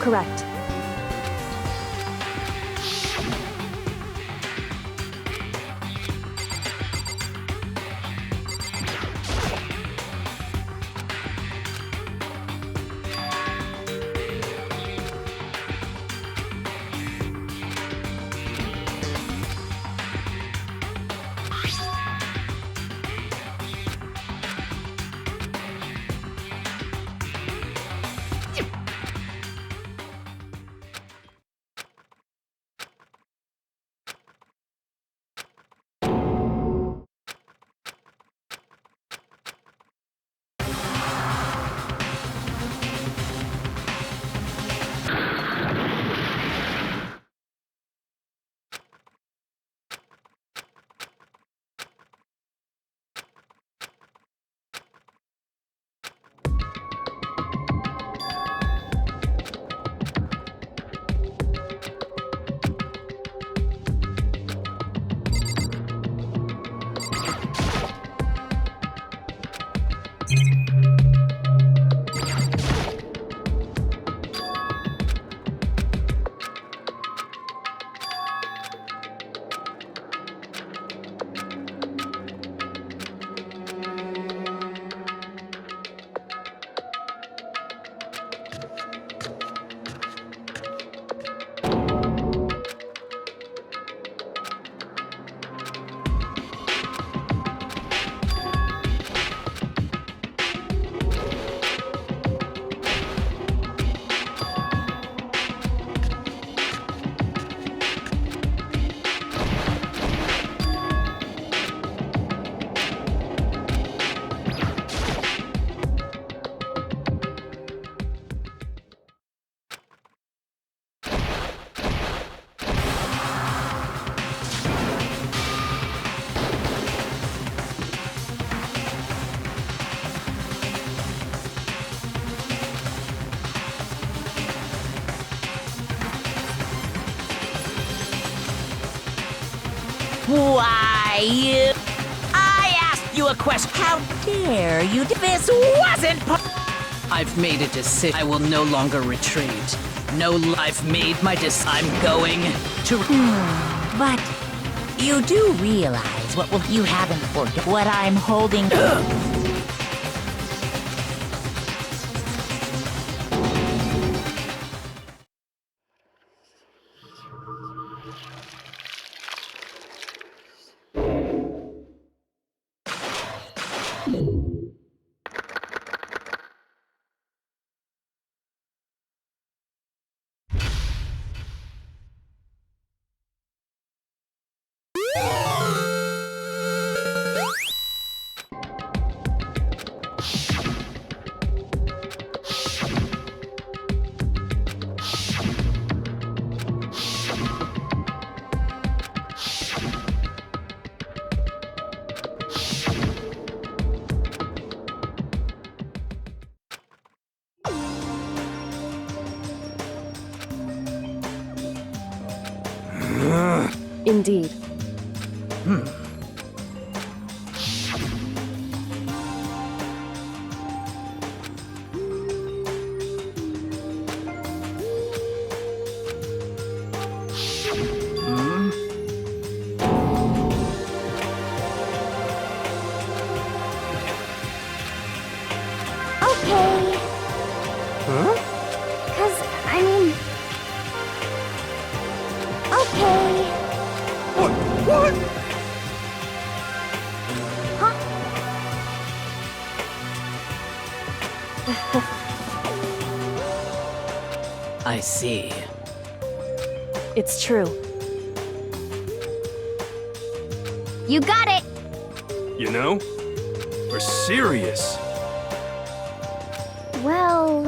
correct. Why, I asked you a question. How dare you? This wasn't I've made a decision. I will no longer retreat. No, I've made my I'm going to... But you do realize what you haven't forgotten what I'm holding. Indeed. Okay. Huh? 'Cause, I mean... Okay. What? Huh? I see. It's true. You got it! You know? We're serious. Well...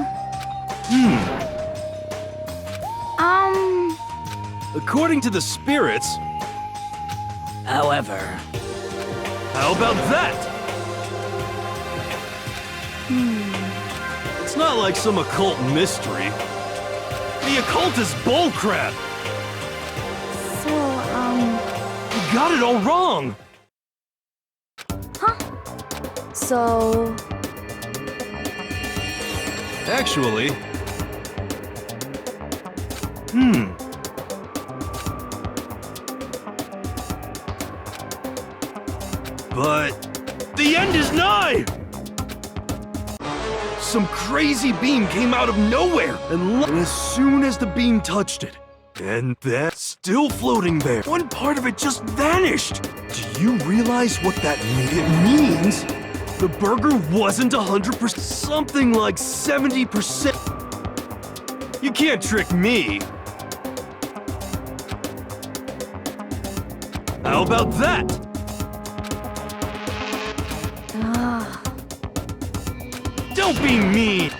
According to the spirits, However, how about that? It's not like some occult mystery. The occult is bullcrap! So, You got it all wrong! huh? So... But the end is nigh! Some crazy beam came out of nowhere, and as soon as the beam touched it, and that's still floating there, one part of it just vanished. Do you realize what that means? It means the burger wasn't 100%, something like 70%. You can't trick me. How about that? Don't be mean!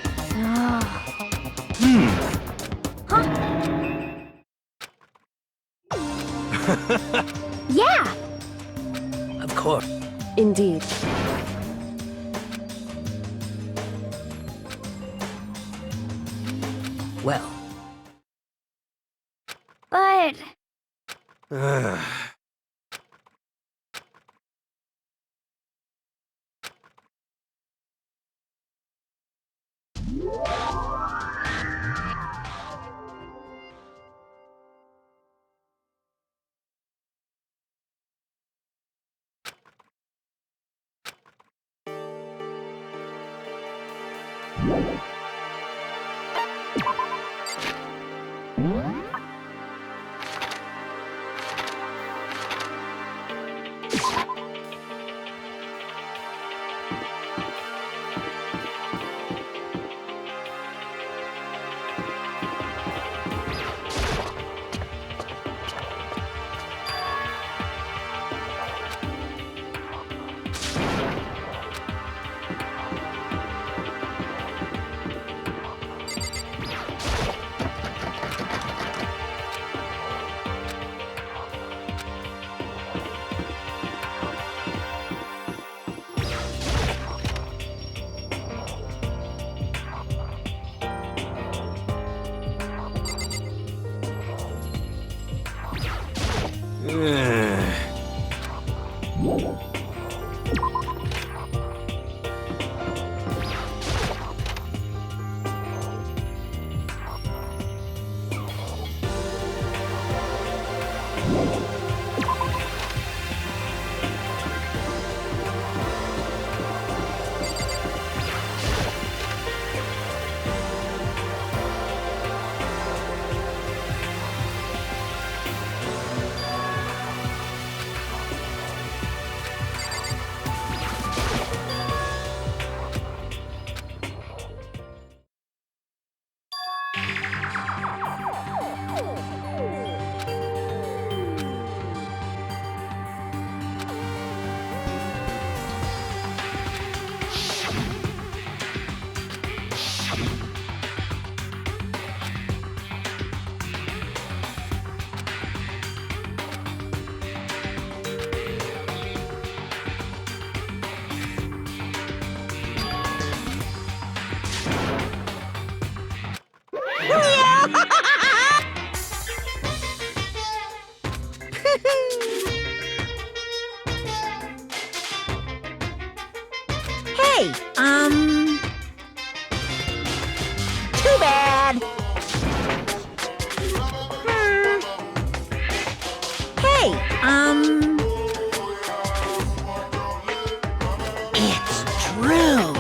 Yeah! Of course. Indeed. Well, But... Hey, too bad. Hey, it's true.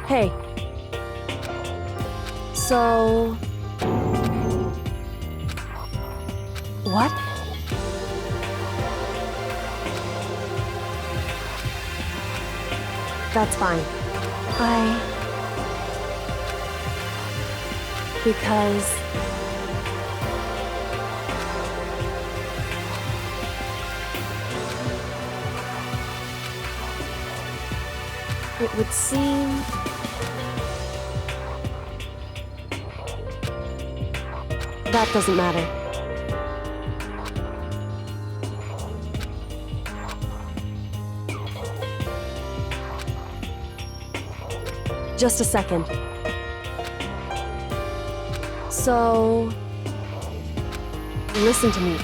Hey. So... What? That's fine. Because... It would seem... That doesn't matter. Just a second. So... Listen to me.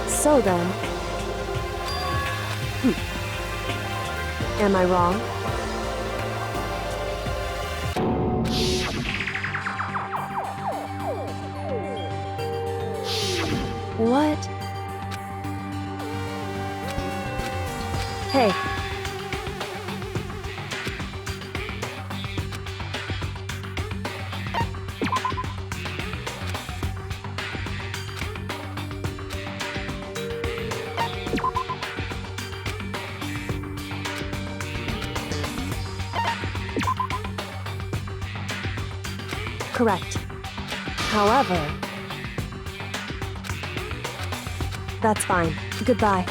So then... Am I wrong? What? Hey. Correct. However... That's fine. Goodbye.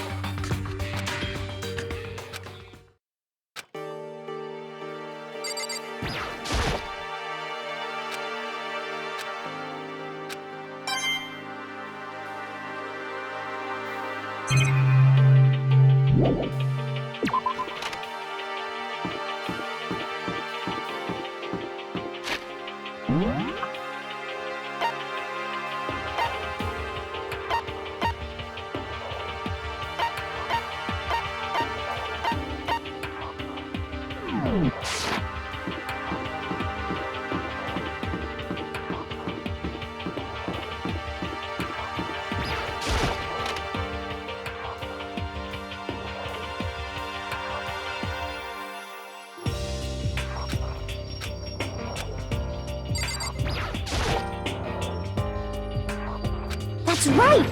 That's right!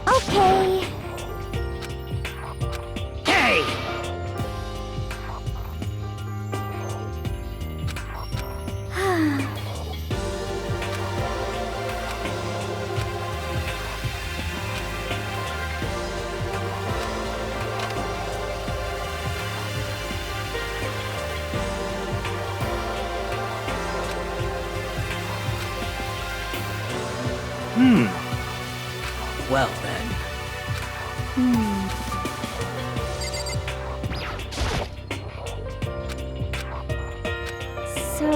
Okay. Hey! Well then. So...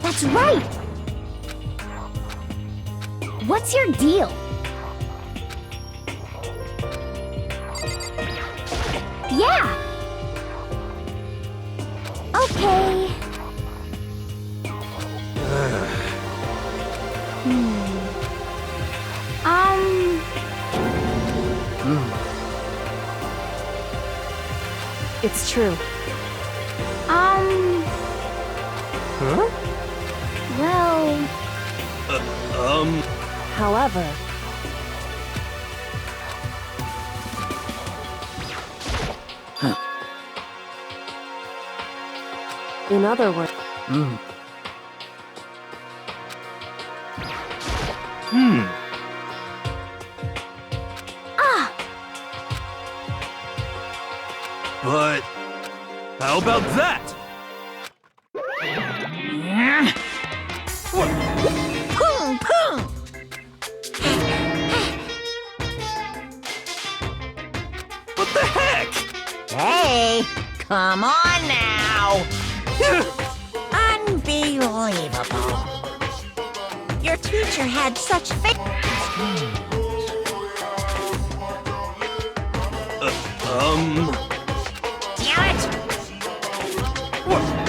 That's right! What's your deal? Yeah! Okay. It's true. Huh? Well... However... In other words... But... How about that? Pung, pung! What the heck? Hey, come on now! Unbelievable! Your teacher had such faith. Damn it!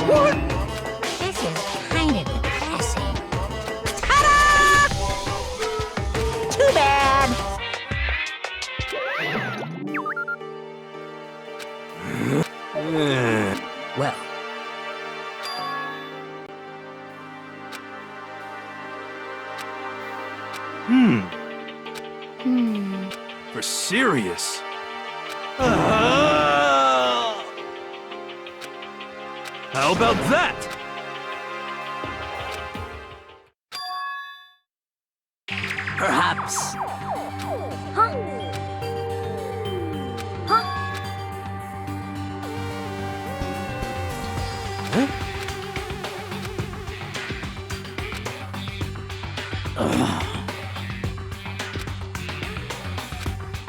What? This is kind of depressing. Ta-da! Too bad. For serious? How about that? Perhaps. Huh? Huh?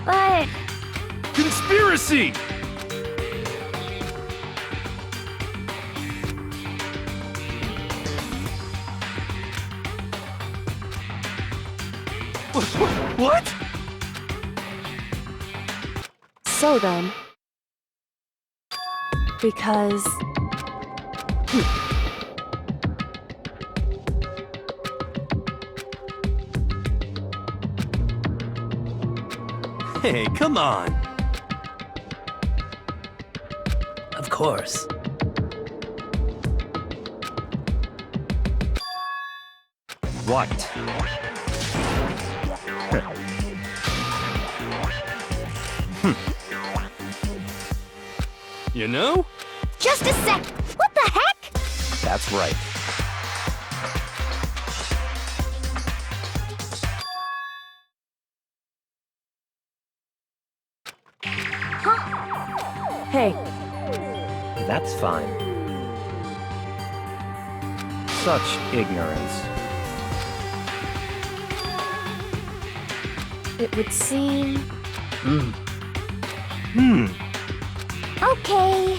But Conspiracy! What? So then. Because. Hey, come on. Of course. What? You know? just a sec. What the heck? That's right. Hey, That's fine. Such ignorance. it would seem. Okay.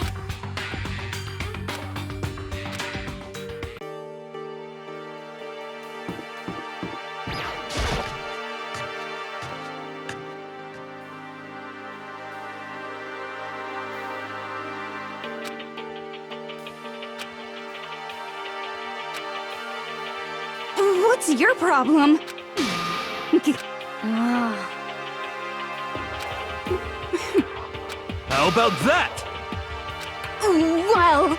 What's your problem? How about that? Well.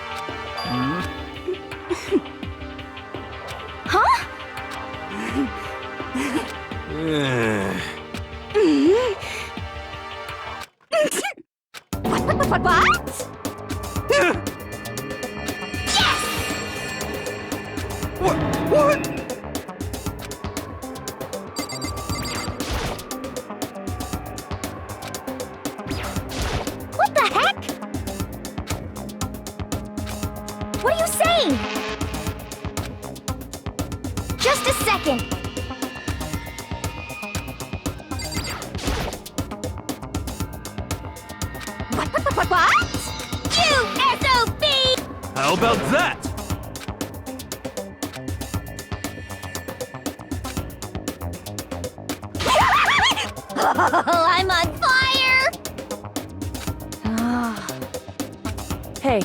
Huh? What? Yes! What? What the heck? What are you saying? Just a second. What? You SOB! How about that? Oh, I'm on fire! Hey,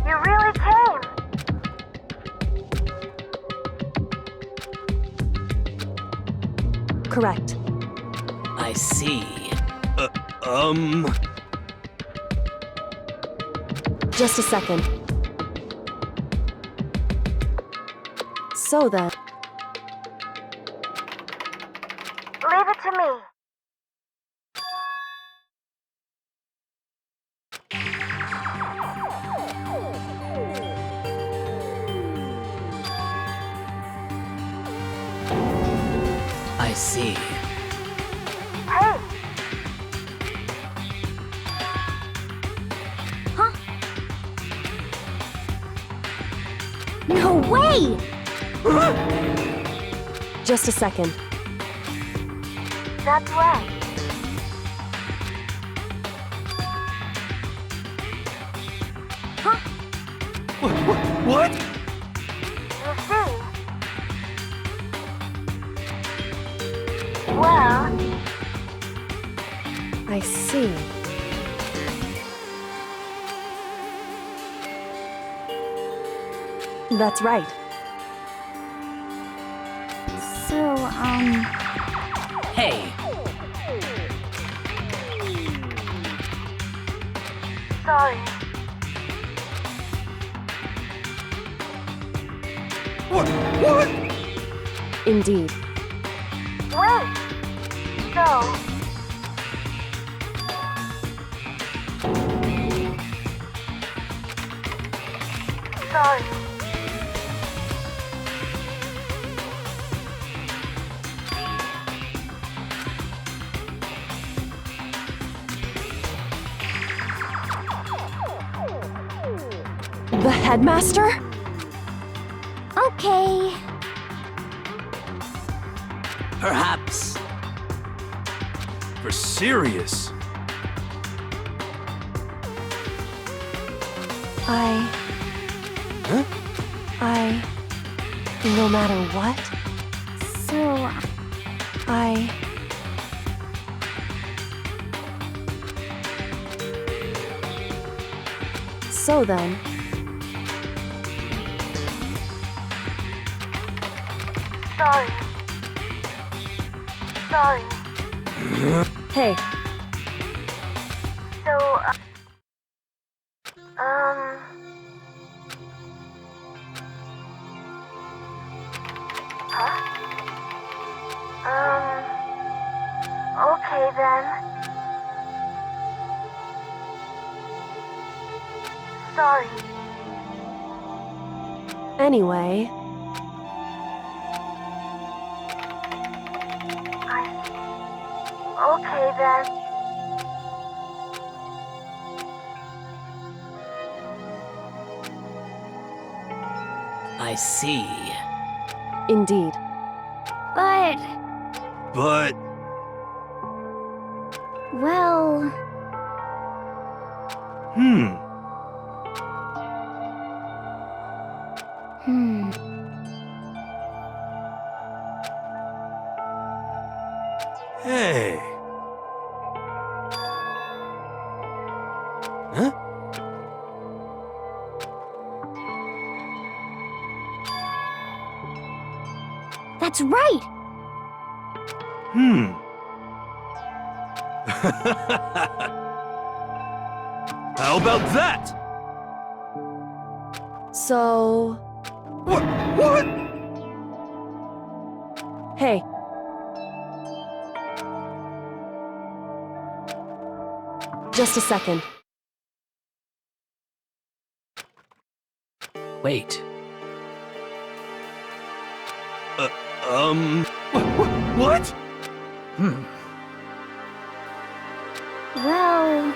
You really came. correct. I see. Just a second. So then. Leave it to me. I see. Hey. Huh? No way! Just a second. That's right. Huh? What? You see? Well, I see. That's right. so, Hey, sorry. What? Indeed. Wait. So, sorry. The headmaster? Okay. Perhaps. For serious? Huh? No matter what, So, So then, sorry. Sorry. hey, So, huh? Okay then. Sorry. anyway, Okay then. I see. indeed. But, But well, hmm. Hey. Huh? that's right. Hmm. How about that? So, What? hey, just a second. Wait. What? Well,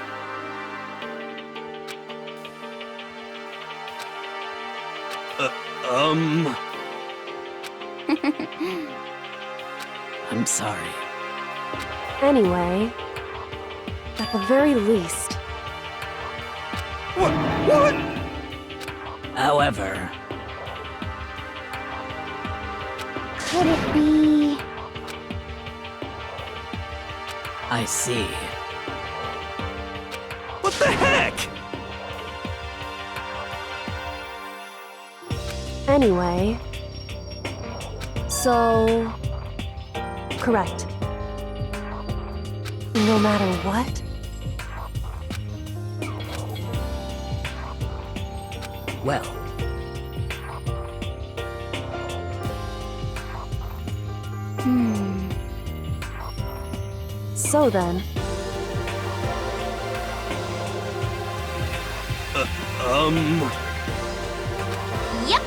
I'm sorry. Anyway, at the very least, What? However, could it be? I see. What the heck? anyway, so, correct. No matter what, Well, so then, Yep.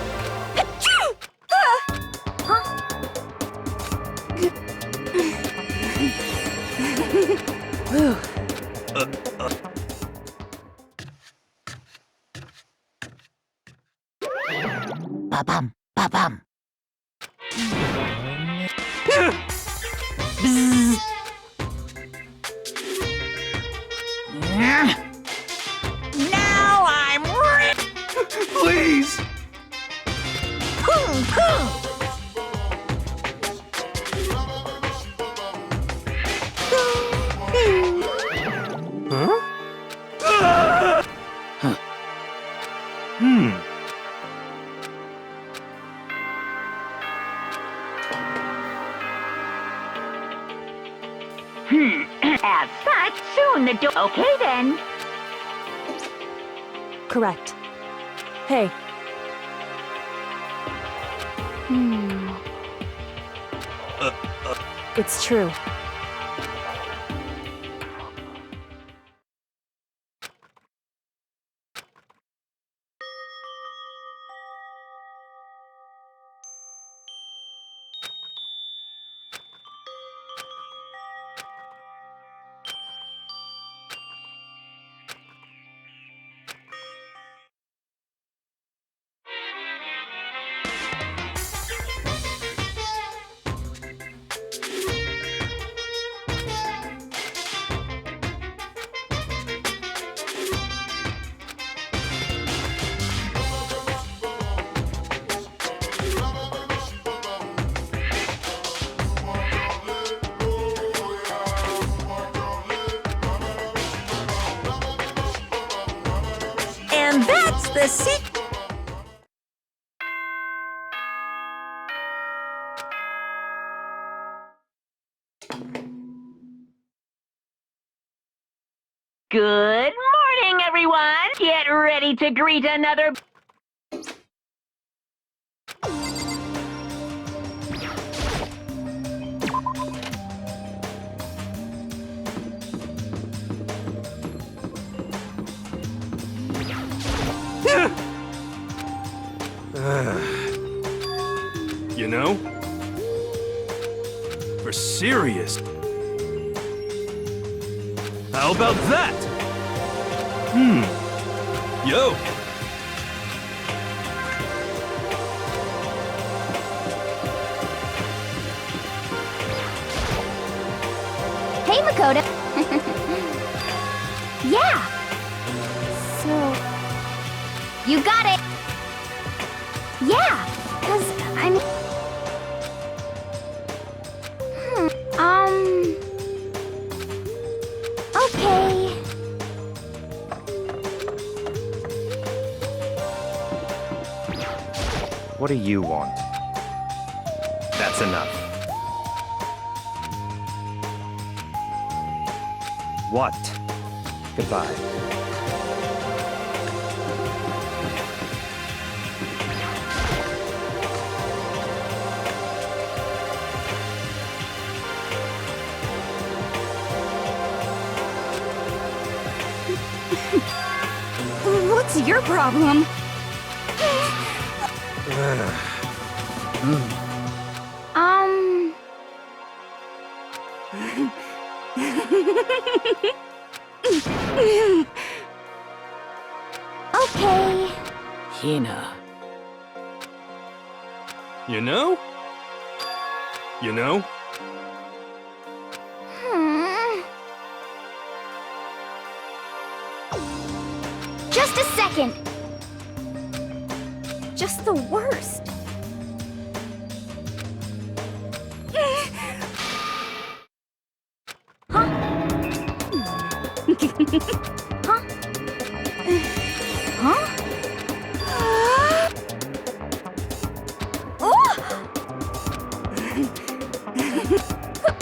Ba-bum, ba-bum. now I'm ready. Please! Huh? Hmm. As such, soon the door. Okay then. correct. Hey, It's true. And that's the secret. Good morning, everyone. Get ready to greet another... You know? For serious. How about that? Yo! Hey, Makoto. Yeah. So, you got it. Yeah, 'cause I'm... Okay. What do you want? That's enough. What? Goodbye. What's your problem? Okay. Hina. You know? You know? Just a second. Just the worst. Huh? Huh? Huh? Oh!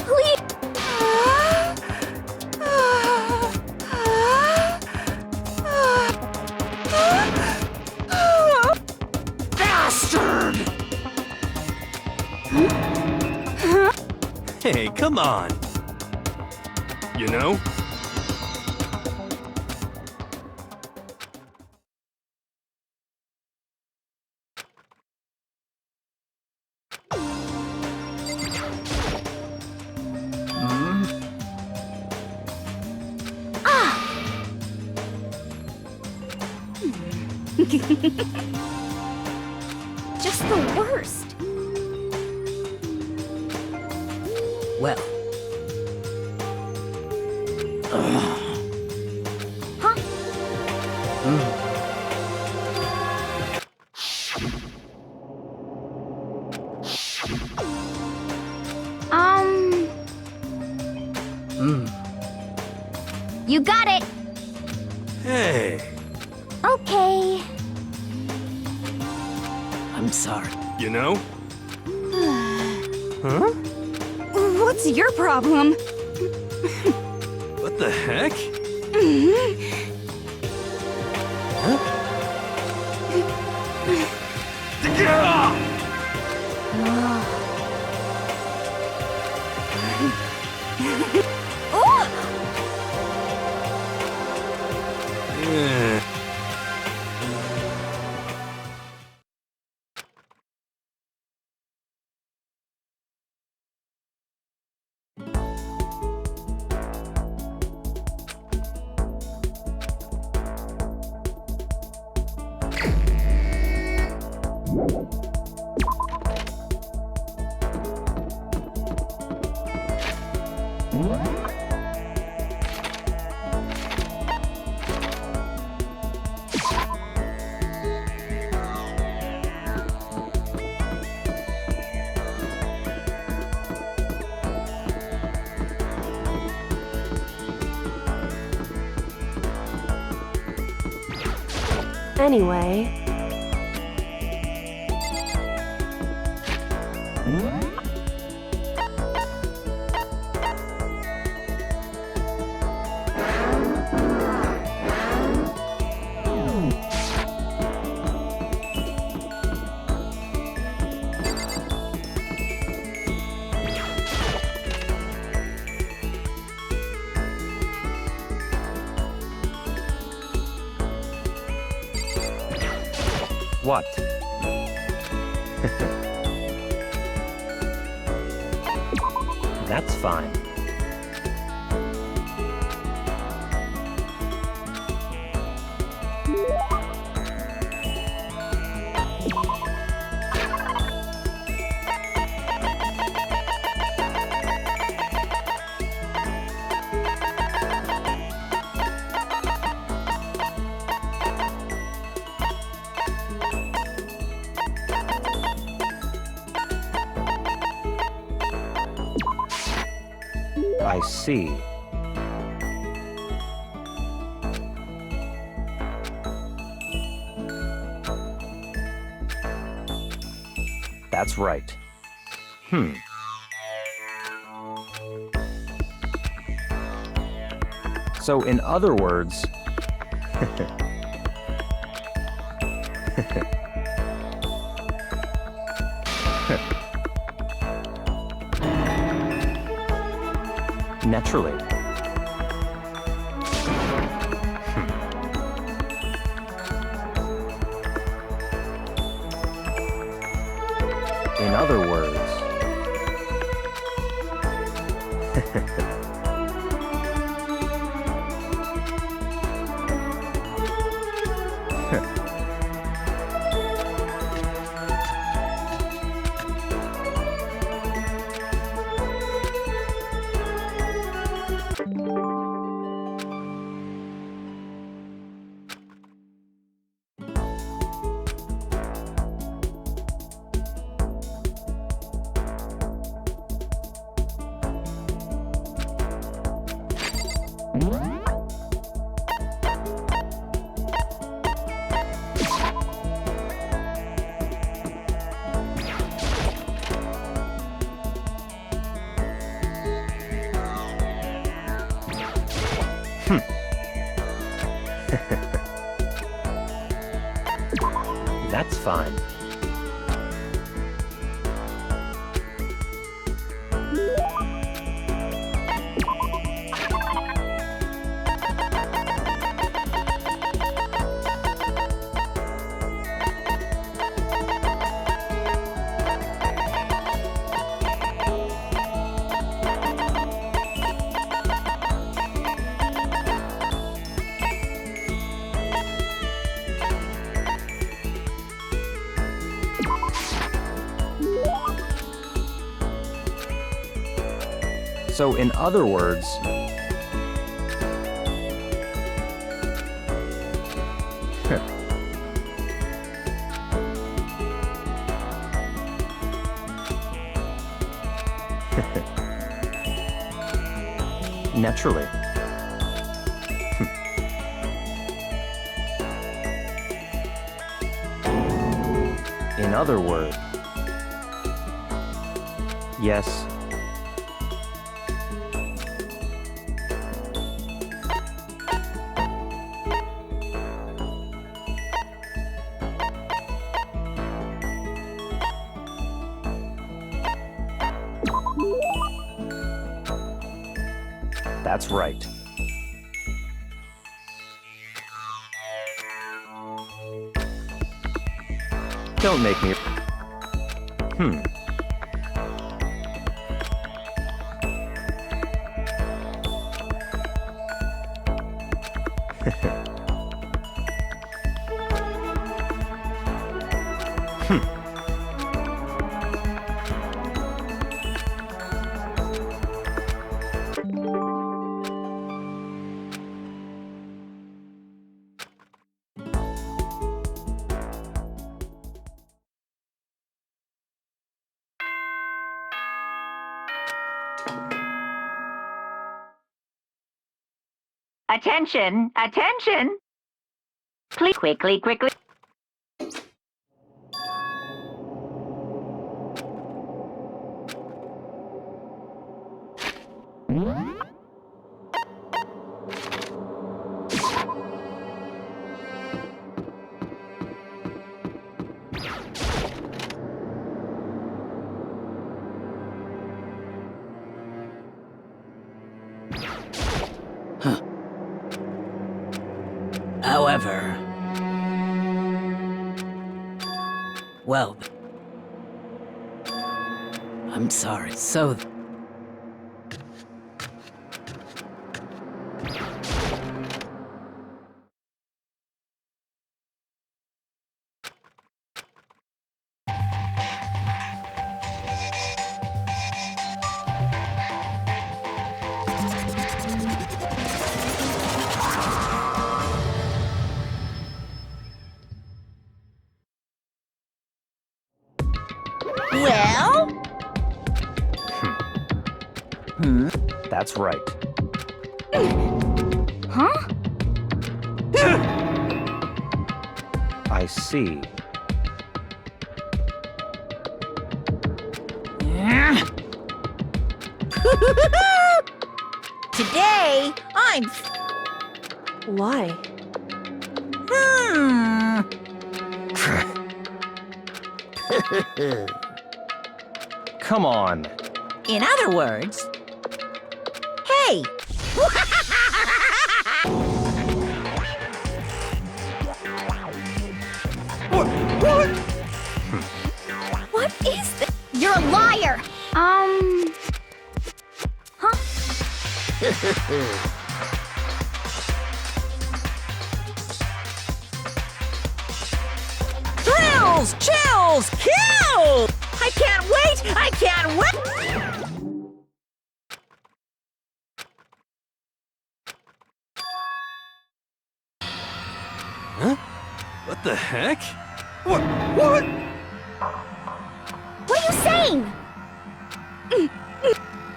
Please. Bastard! Hey, come on. You know? Just the worst. Well. Huh? You got it. Hey. Okay. I'm sorry. You know? Huh? What's your problem? What the heck? Huh? Anyway, What? That's fine. I see. That's right. So, in other words... Naturally. In other words... That's fine. So, in other words... Naturally. In other words... Yes. That's right. Don't make me... Attention, attention. Please, quickly, quickly. However... Well... I'm sorry. So... Well? That's right. Huh? I see. Today, I'm... Why? Come on. In other words... Hey! What is this? You're a liar! Huh? Thrills! Chills! Kill! I can't wait! I can't wait! Huh? What the heck? What? What are you saying?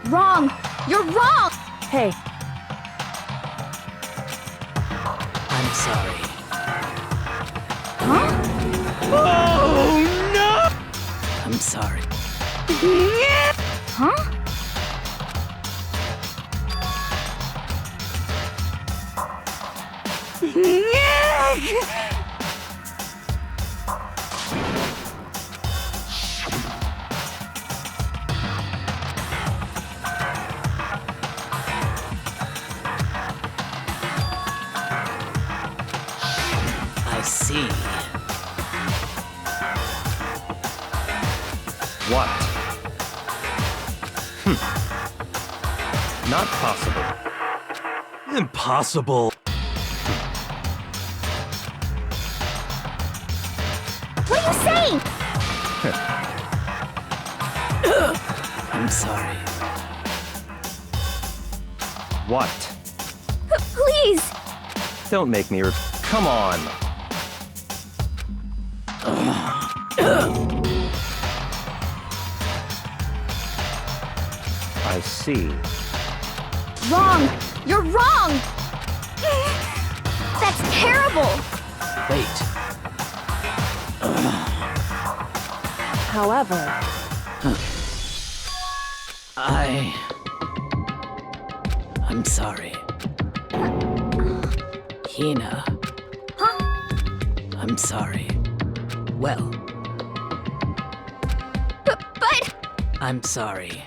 Wrong! You're wrong! Hey, I'm sorry. Huh? Oh no! I'm sorry. Huh? I see. What? Not possible. Impossible. What are you saying? I'm sorry. What? Please! Don't make me Come on. I see. Wrong! You're wrong! That's terrible! Wait. however... I'm sorry. Hina. Huh? I'm sorry. Well, But... I'm sorry.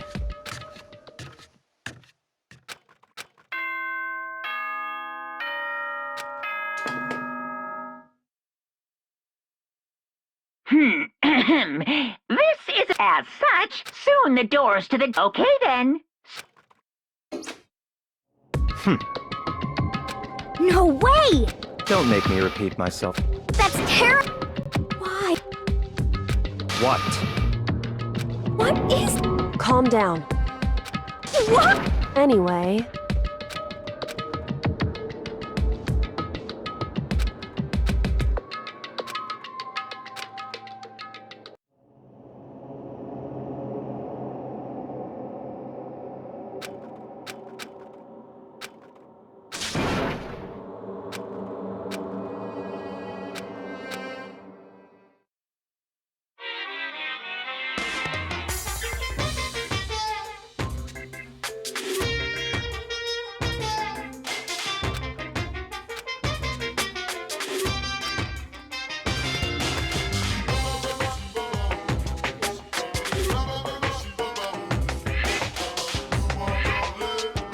This is as such. Soon the doors to the... Okay then. No way! Don't make me repeat myself. That's terrible! Why? What? What is... Calm down. What? Anyway,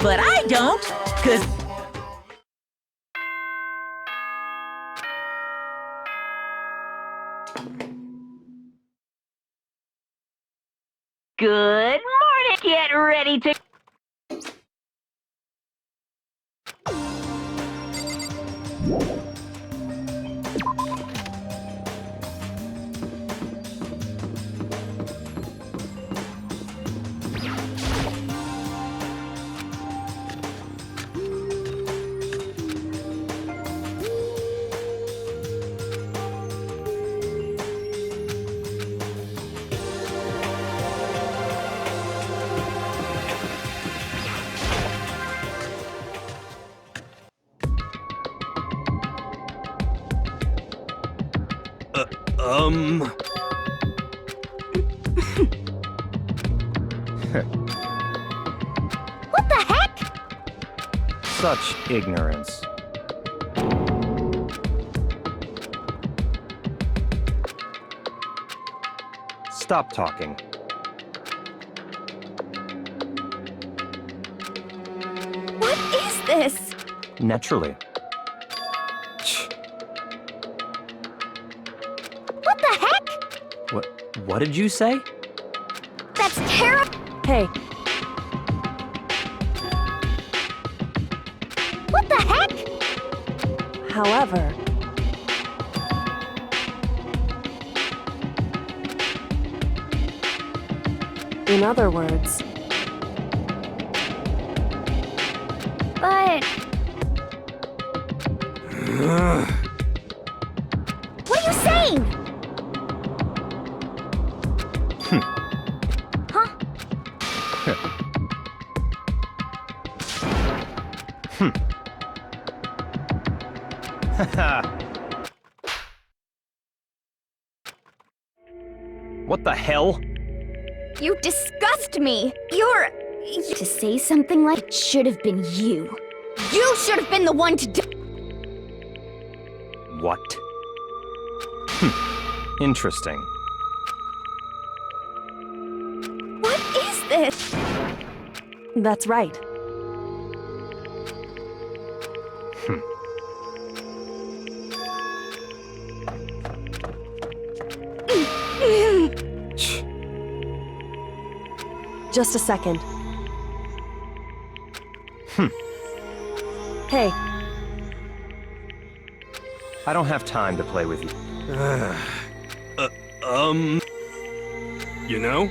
But I don't, 'cause Good morning. Get ready to... What the heck? Such ignorance. Stop talking. What is this? Naturally. What the heck? What did you say? That's terrible. hey, What the heck? however, in other words, But... What are you saying? Huh? What the hell? You disgust me. You're... To say something like it should have been you. You should have been the one to do... What? Interesting. What is this? that's right. Just a second. Hey, I don't have time to play with you. You know?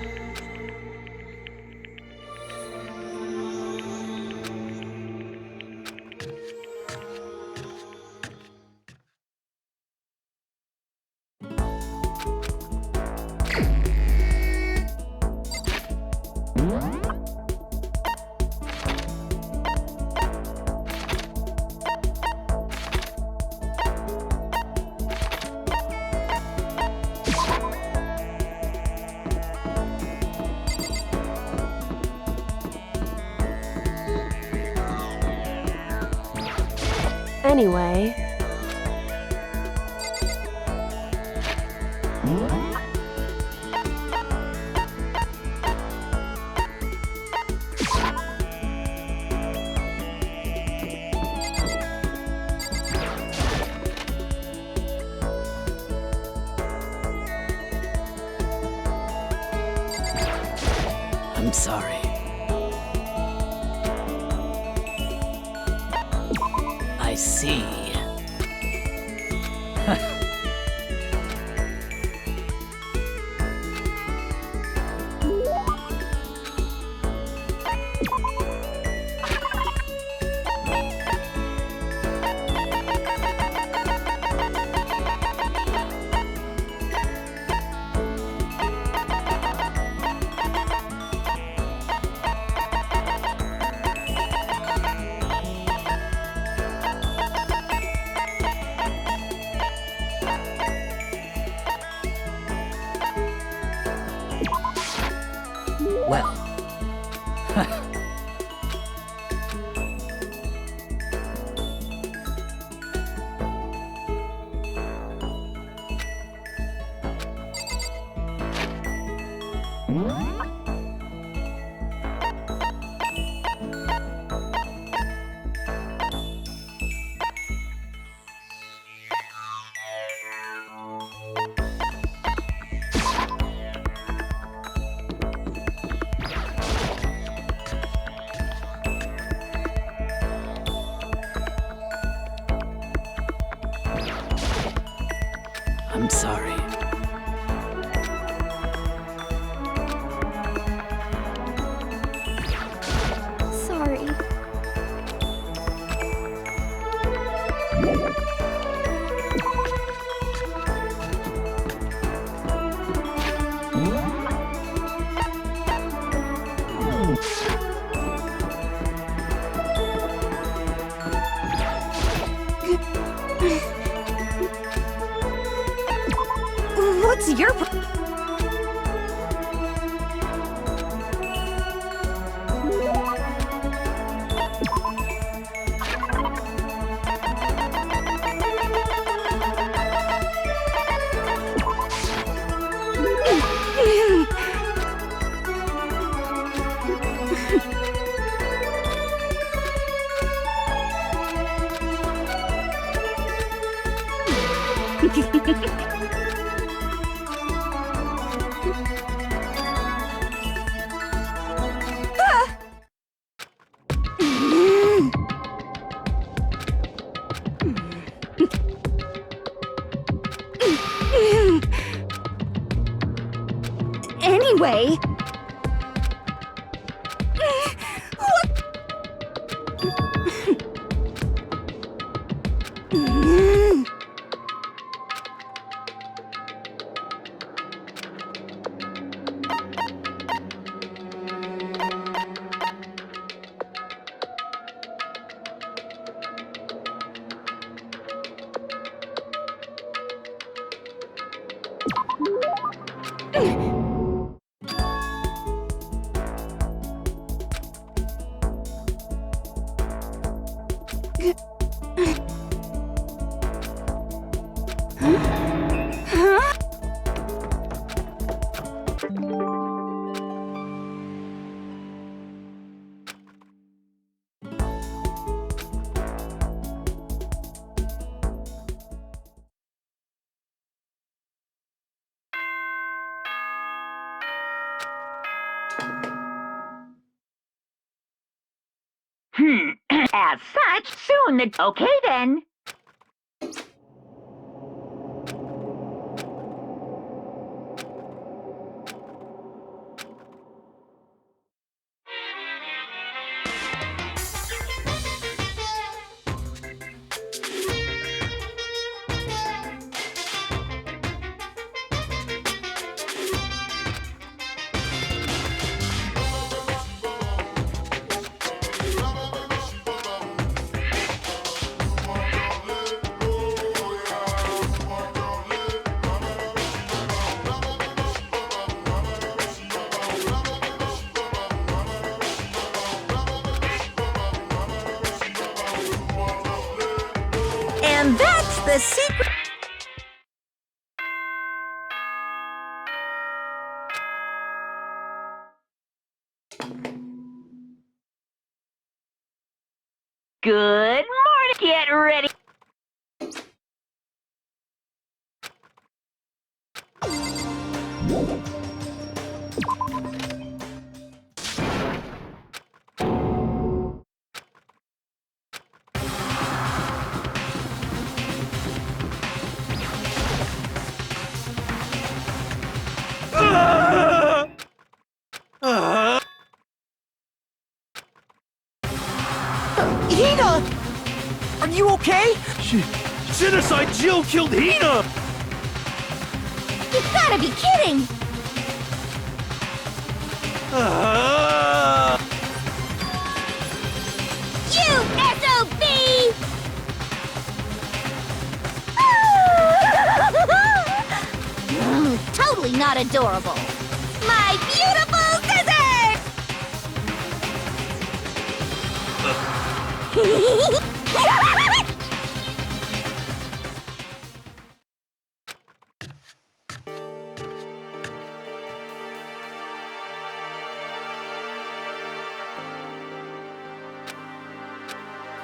anyway, I'm sorry. I see. Well. I'm sorry. Sorry. What's your Anyway... As such, soon the... Okay then. And that's the secret. Good morning. Get ready. Hina! Are you okay? Genocide Jill killed Hina! You gotta be kidding! You SOB! Totally not adorable. My beautiful scissors!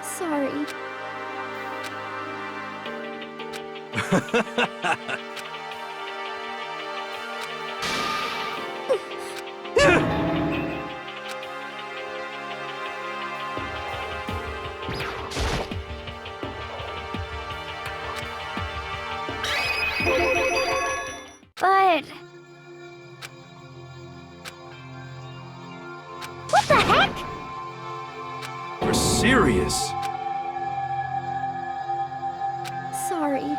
Sorry. But... what the heck? You're serious? Sorry.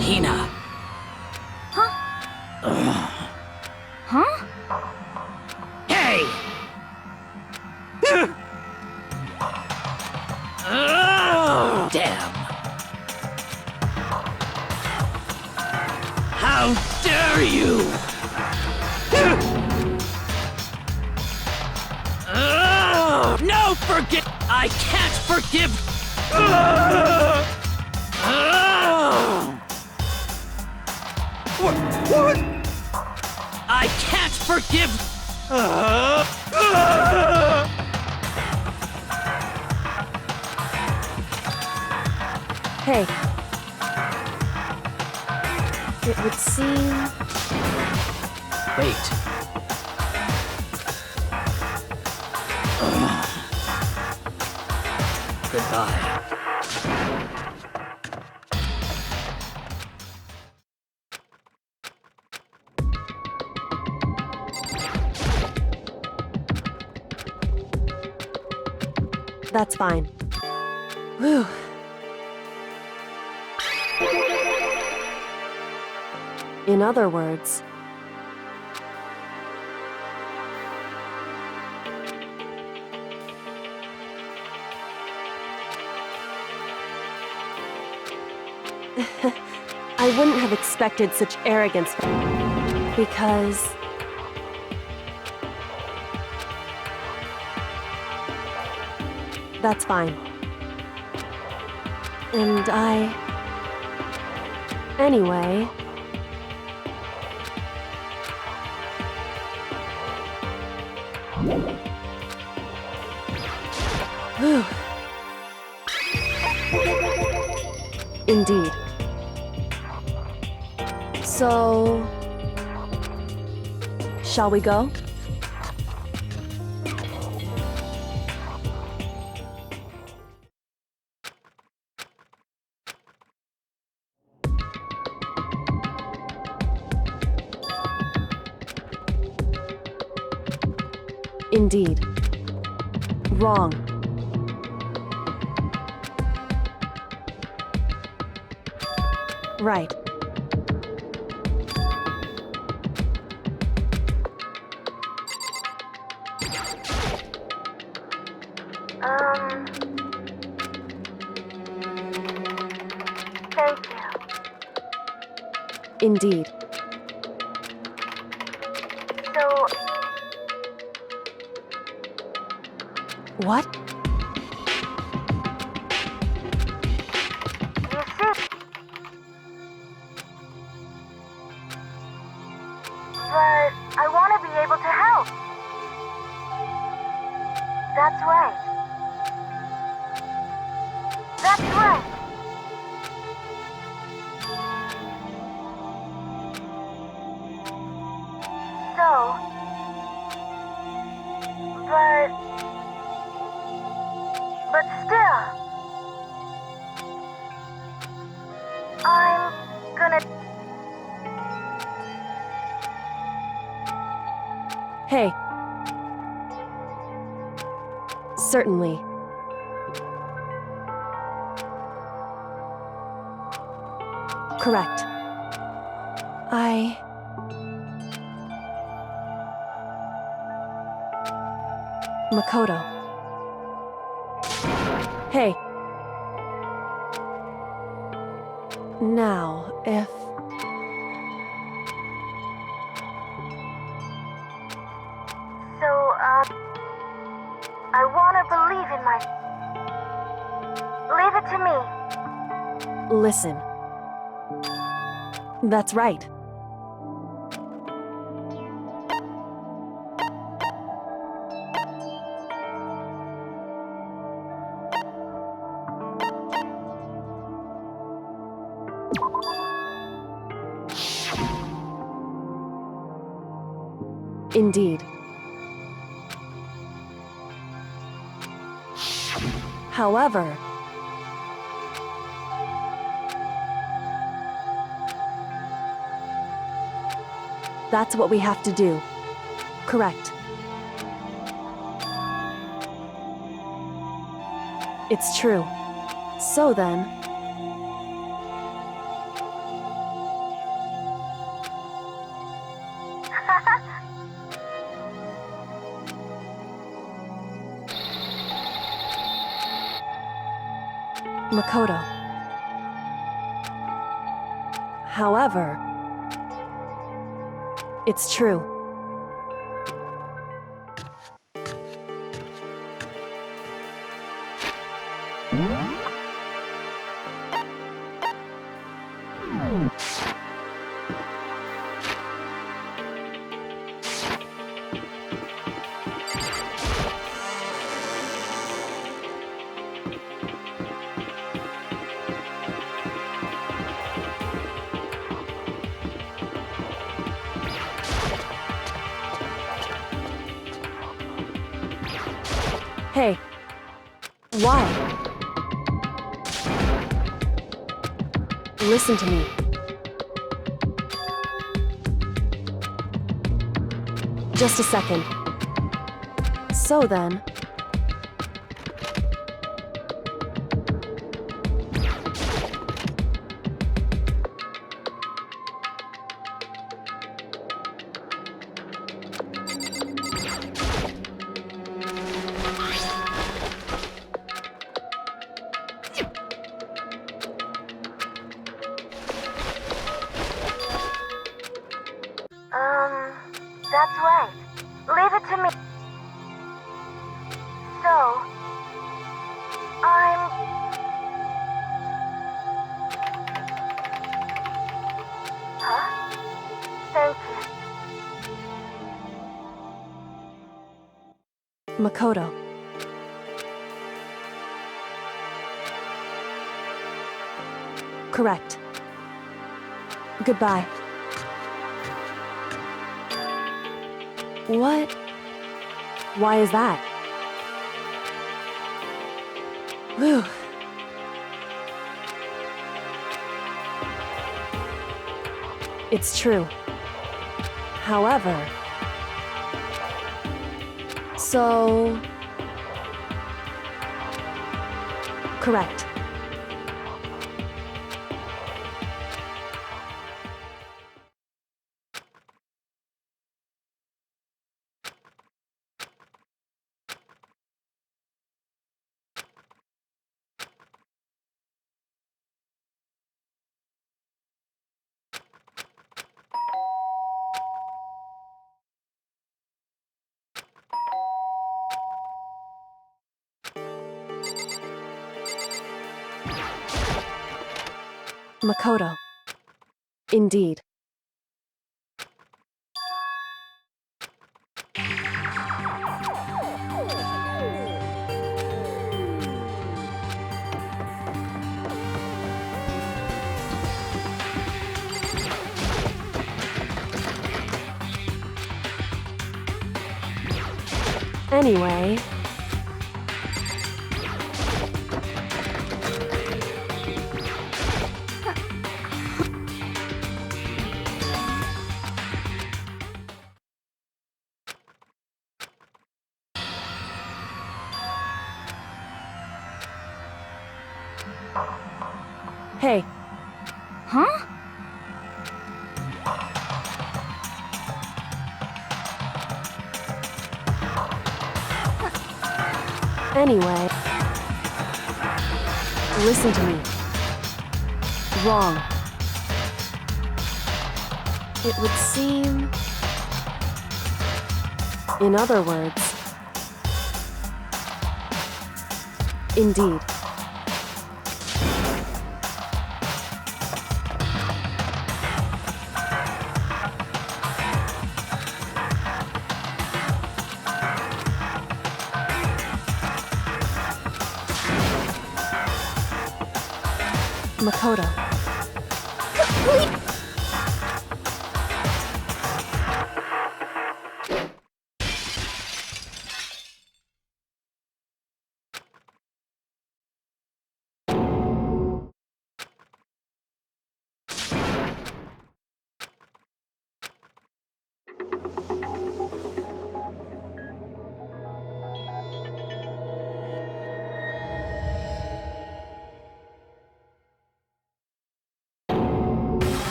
Hina. Huh? Hey! Damn. How dare you! No forgive! I can't forgive! What? I can't forgive! Hey. It would seem... Wait. Goodbye. That's fine. Whew. In other words... I wouldn't have expected such arrogance, because... That's fine. And anyway... Whew. Indeed. So... shall we go? Indeed. Wrong. Right. Thank you. Indeed. So, What? you see? But I want to be able to help. That's right. That's right. So, but still, I'm gonna... Hey. Certainly. Correct. Makoto. Hey. Now, if... it to me. Listen. That's right. Indeed. However, that's what we have to do. Correct. It's true. So then, Makoto. However, it's true. Hey, why? Listen to me. Just a second. So then, That's right. Leave it to me. So, I'm... Huh? Thank you. Makoto. Correct. Goodbye. What? Why is that? Whew. It's true. However, so... Correct. Makoto. Indeed. Anyway... Hey. Huh? Anyway... Listen to me. Wrong. It would seem... In other words... Indeed. Makoto.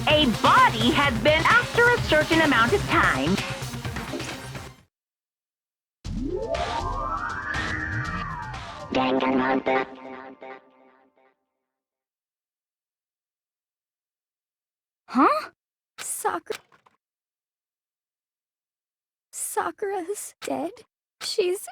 A body has been after a certain amount of time. Danganronpa. Huh? Sakura's dead? She's...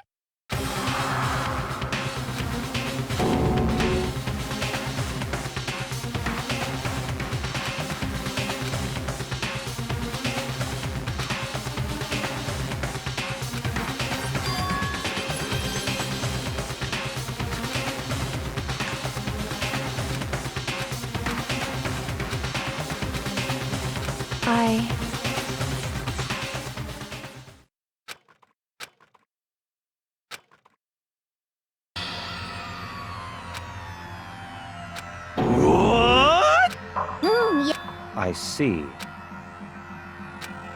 What? yeah. I see.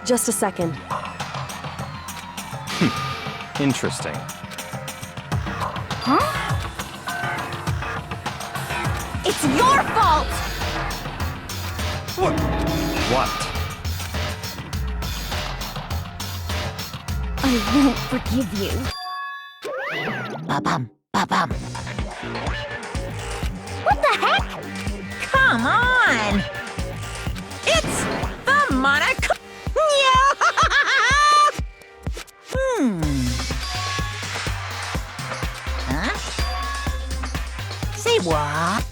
Just a second. Interesting. Huh? It's your fault! What? I won't forgive you. Ba-bum, ba-bum. What the heck? Come on! It's the Monaco. Huh? Say what?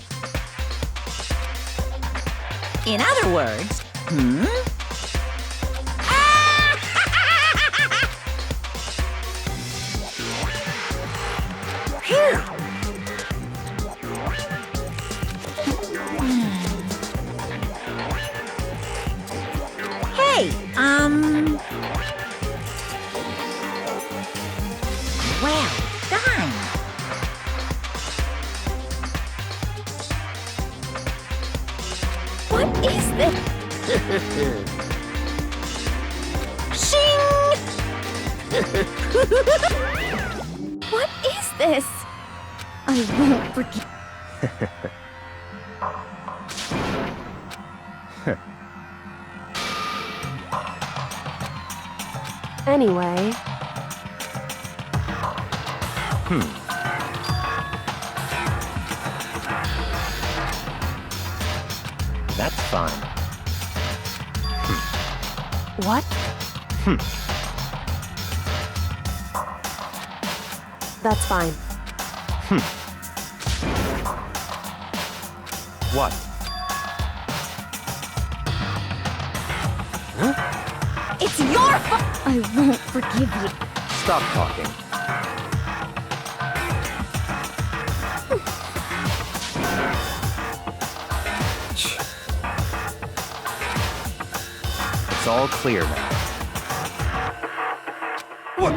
In other words, Hey, Well done. What is this? shing! What is this? I won't forgive. Anyway, That's fine. what? That's fine. What? It's your fault! I won't forgive you. Stop talking. It's all clear now. What?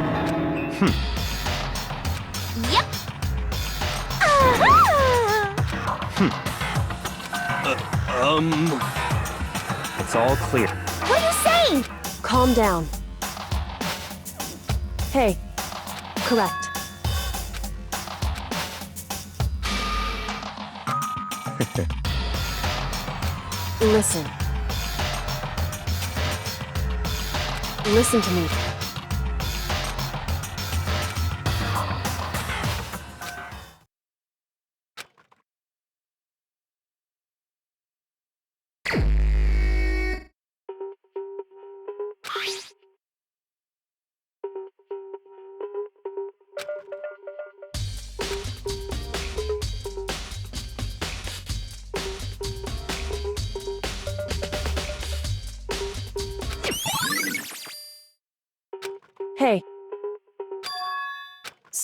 Yep. It's all clear. What are you saying? Calm down. Hey, correct. Listen. Listen to me.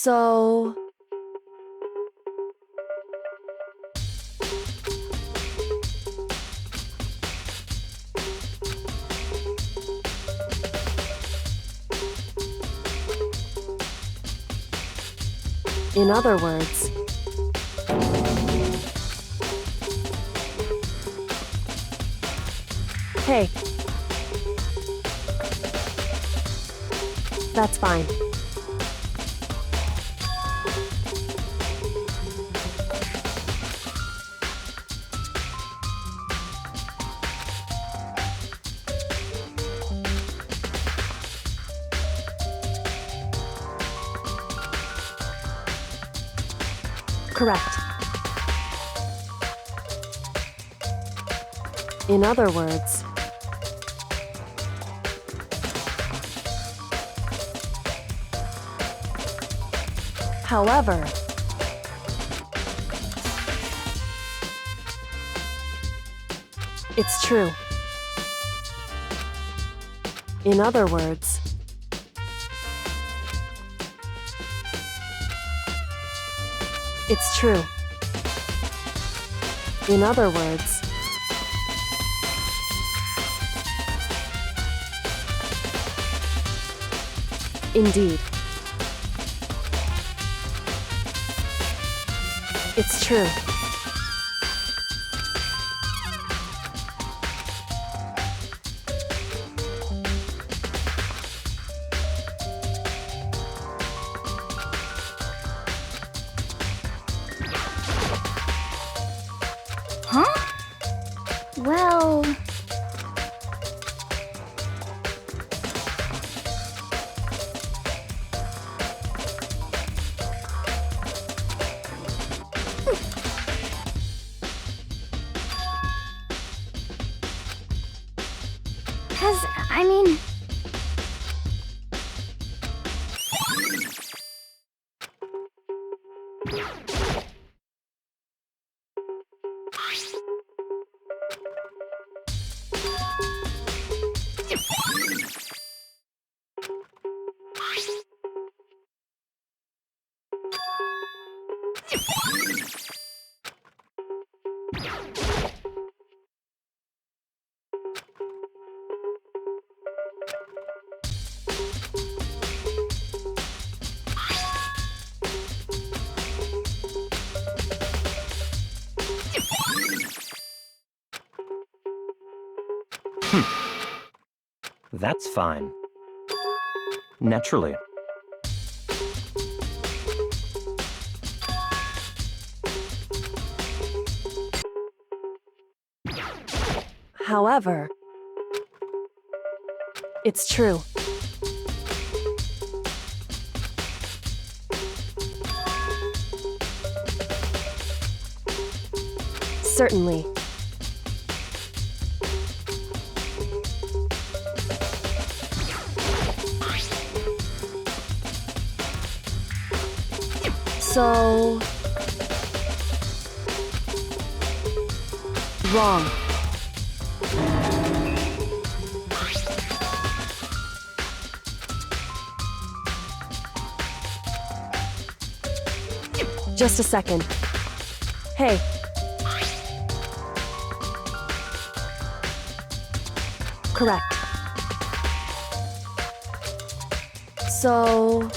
So... In other words... Hey. That's fine. Correct. In other words... However... It's true. In other words... It's true. In other words... Indeed. It's true. Huh? Well... I mean... That's fine. Naturally. However... It's true. Certainly. So... Wrong. Just a second. Hey. Correct. So...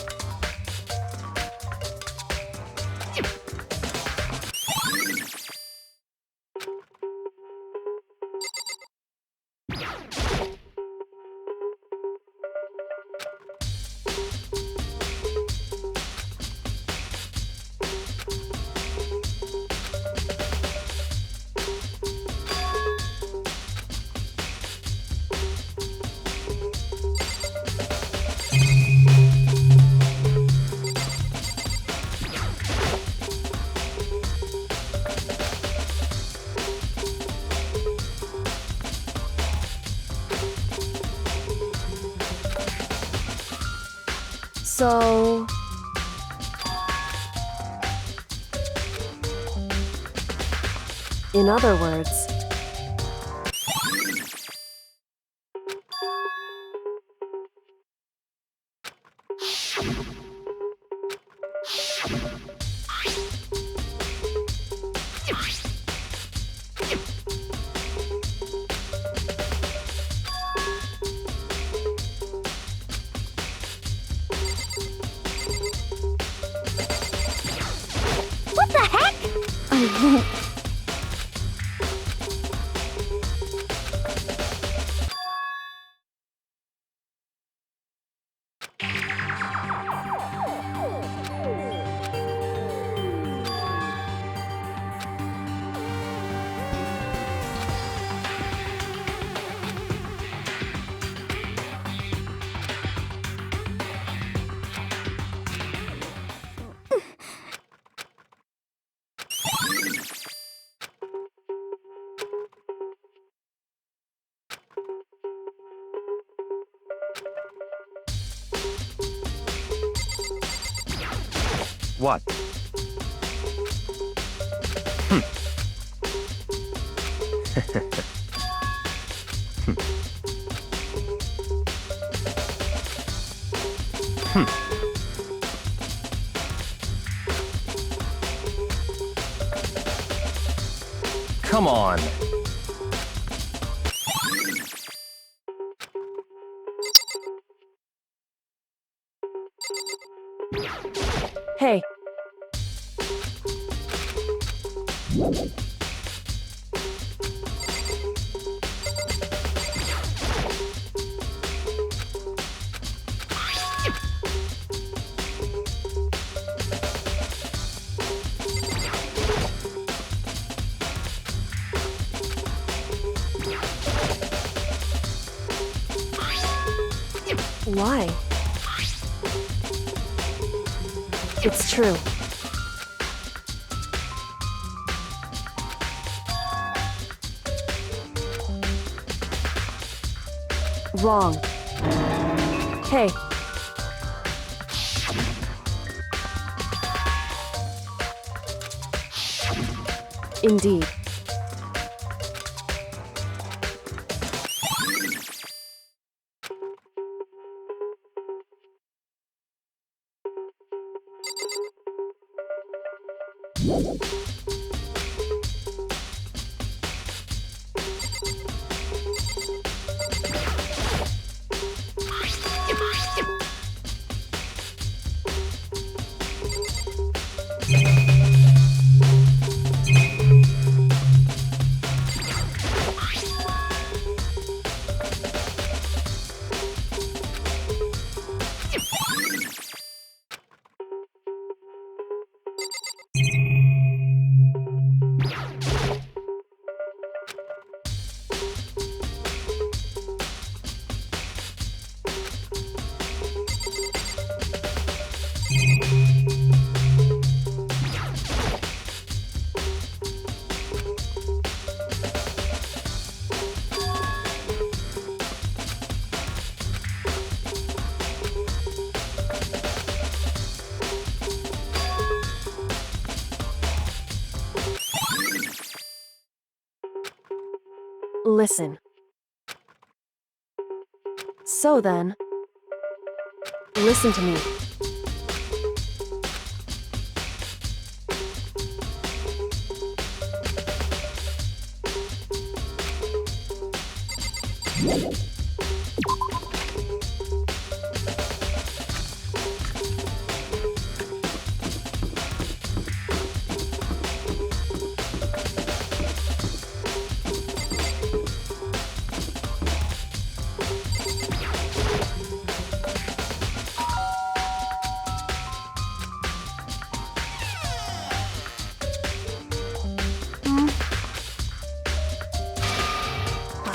So... In other words... What? Come on. Hey. Why? It's true. Wrong. Hey. Indeed. Listen. So then, listen to me.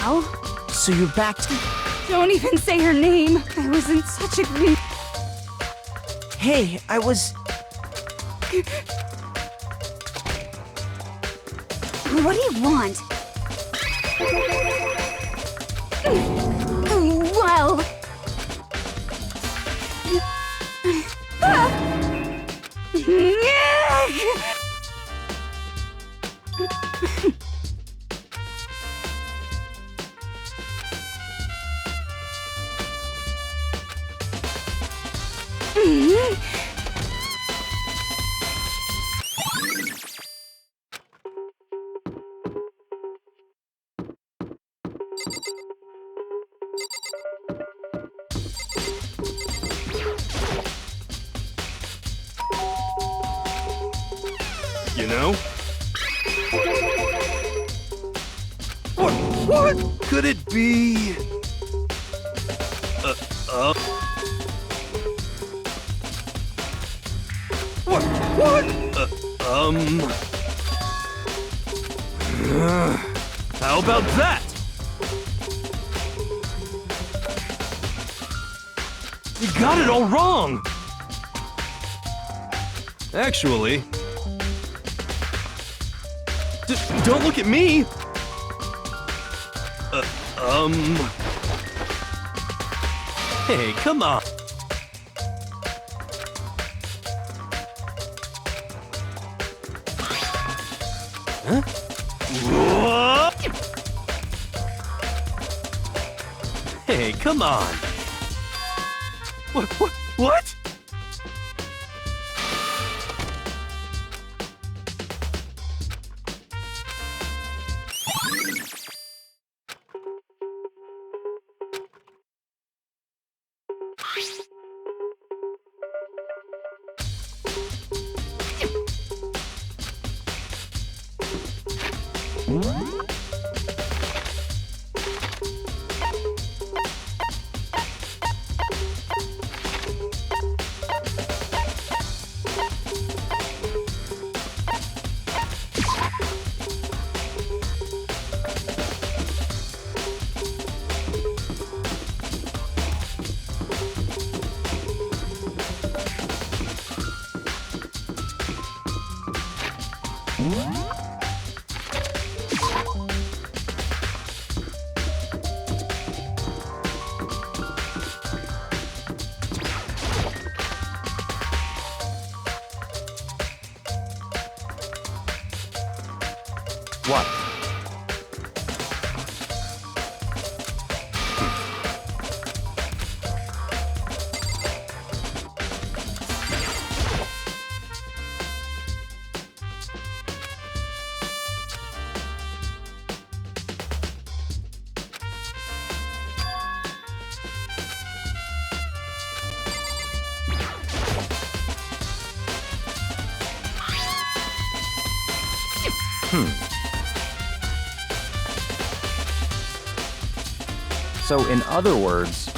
Well? So you're back to... Don't even say her name. I was in such a good... Hey, I was... What do you want? Well... You know, What could it be? What? How about that? You got it all wrong! Actually... don't look at me! Hey, come on! Huh? Whoa! Hey, come on! What? What? So, in other words...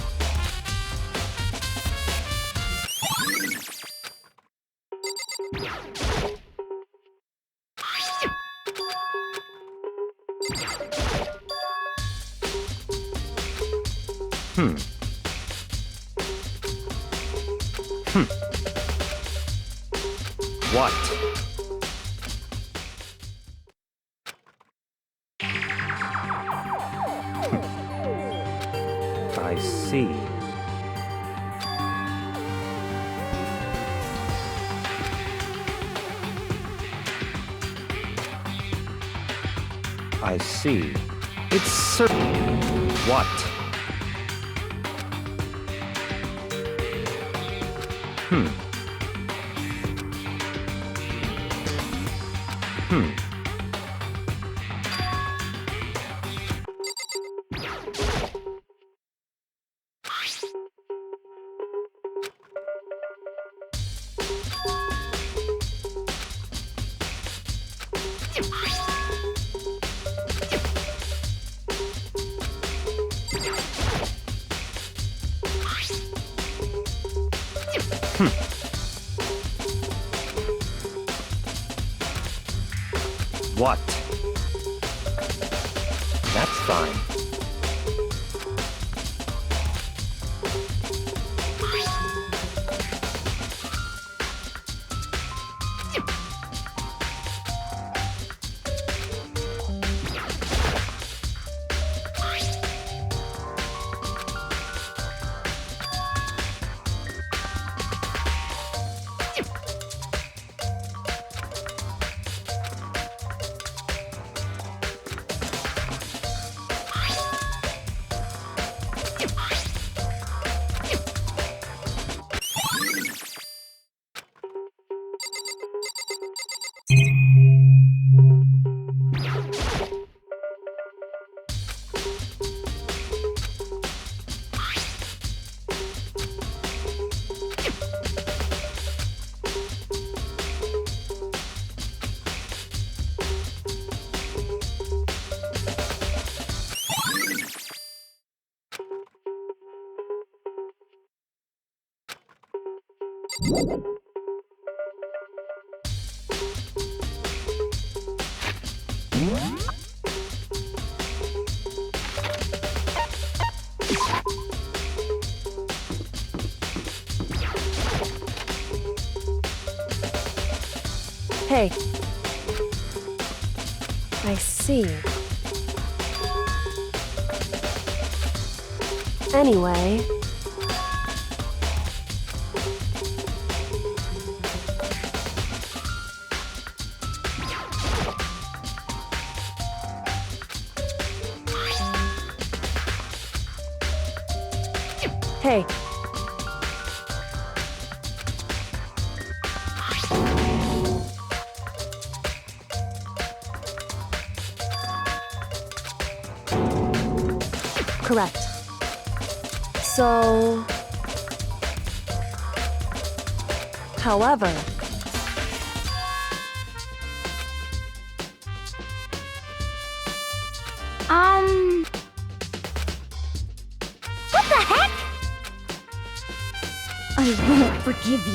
What? I see. I see. It's certain. What? What? That's fine. Hey. I see. Anyway... Hey. Correct. So... However... What the heck? I won't forgive you.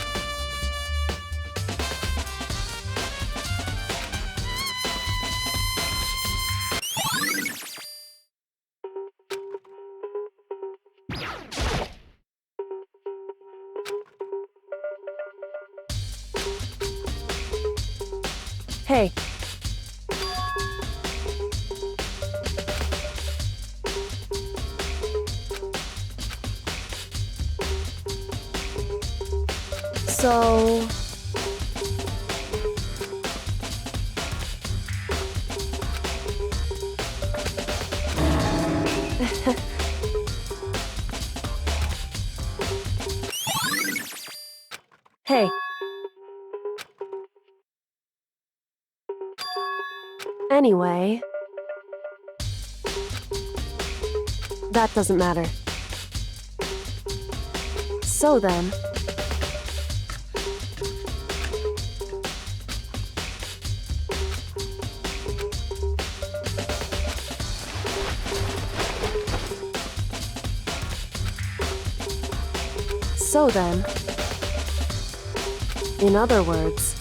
Hey. So... Hey. Anyway... That doesn't matter. So then... So then... In other words...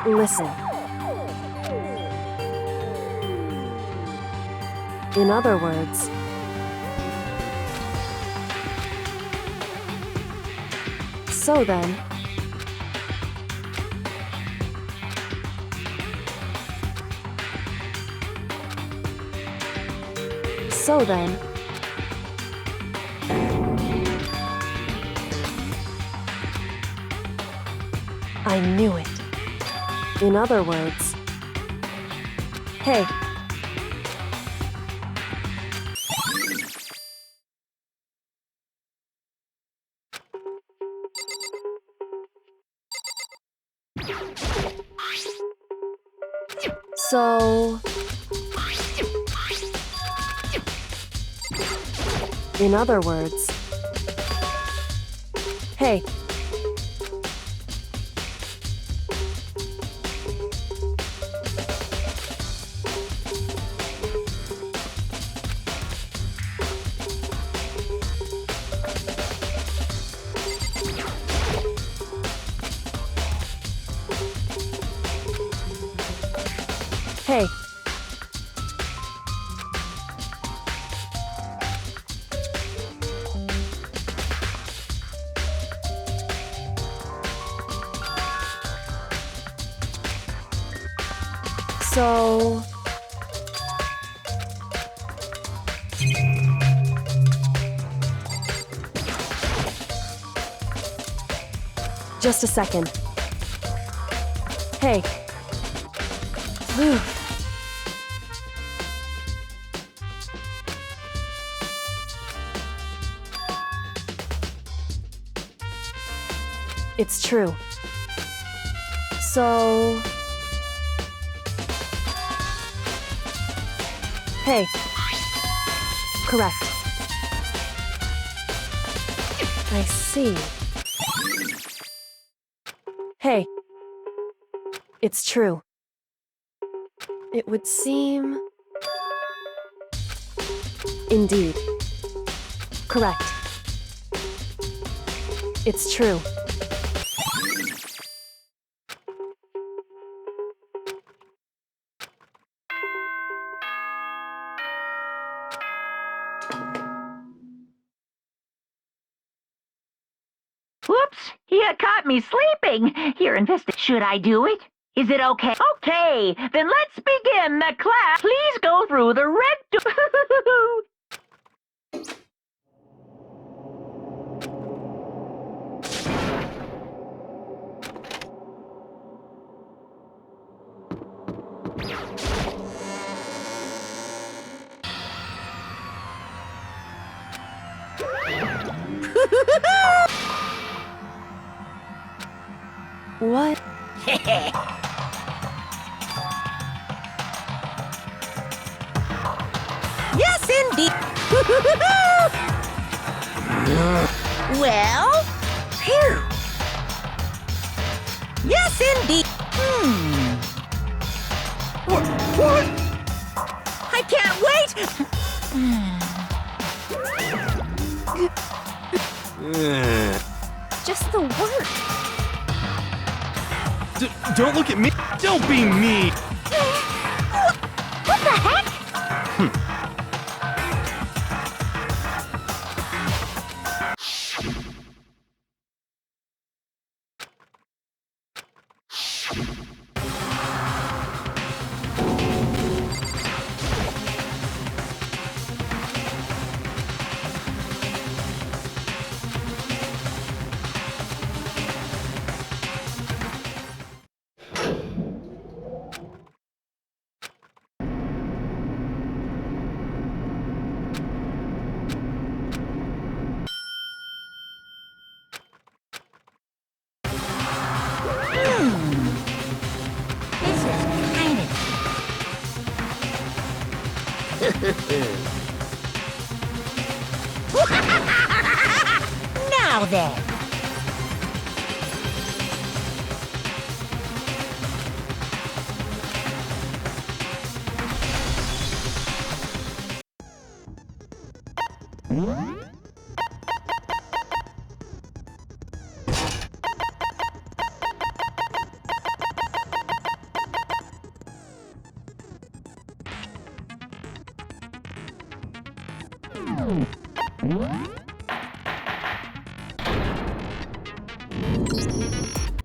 Listen. In other words... So then... So then... I knew it. In other words... Hey. So... In other words... Hey. Hey. So... Just a second. Hey. Whew. It's true. So... Hey. Correct. I see. Hey. It's true. It would seem... Indeed. Correct. It's true. Whoops, you caught me sleeping. Here, Should I do it? Is it okay? Okay, then let's begin the class. Please go through the red door. What? Yes, indeed. Well, phew. Yes, indeed. What? I can't wait. Just the work. Don't look at me! Don't be me! What the heck? This is kind of... Now then.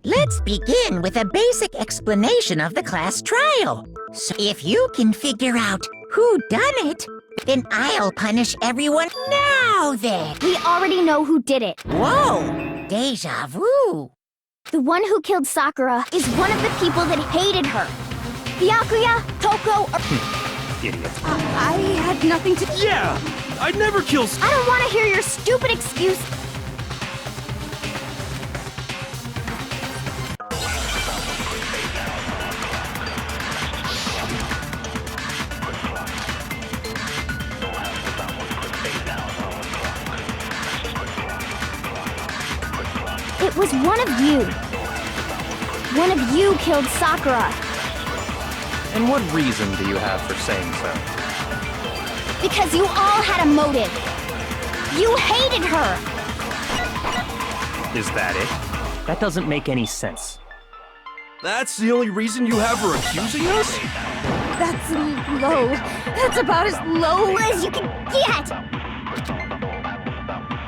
Let's begin with a basic explanation of the class trial. So if you can figure out who done it, then I'll punish everyone. Now then. We already know who did it. Whoa! Deja vu. The one who killed Sakura is one of the people that hated her. Byakuya, Toko, or... Idiot. I had nothing to... Yeah! I'd never kill I don't want to hear your stupid excuse. It was one of you. One of you killed Sakura. And what reason do you have for saying so? Because you all had a motive. You hated her. Is that it? That doesn't make any sense. That's the only reason you have her accusing us? That's low. That's about as low as you can get.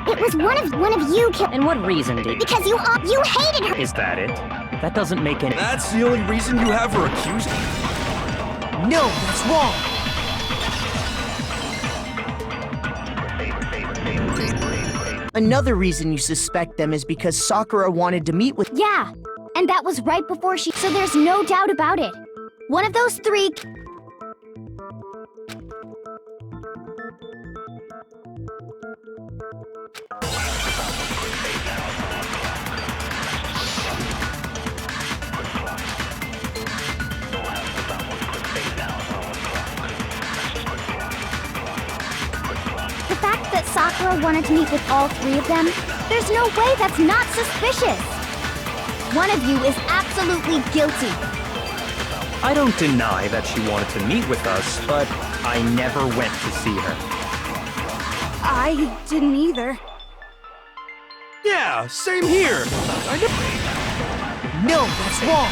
It was one of you killed. And what reason did... Because you hated her. Is that it? That doesn't make any... That's the only reason you have her accusing? No, that's wrong! Another reason you suspect them is because Sakura wanted to meet with... Yeah, and that was right before she... So there's no doubt about it. One of those three... The fact that Sakura wanted to meet with all three of them, there's no way that's not suspicious. One of you is absolutely guilty. I don't deny that she wanted to meet with us, but I never went to see her. I didn't either. Yeah, same here. No, that's wrong.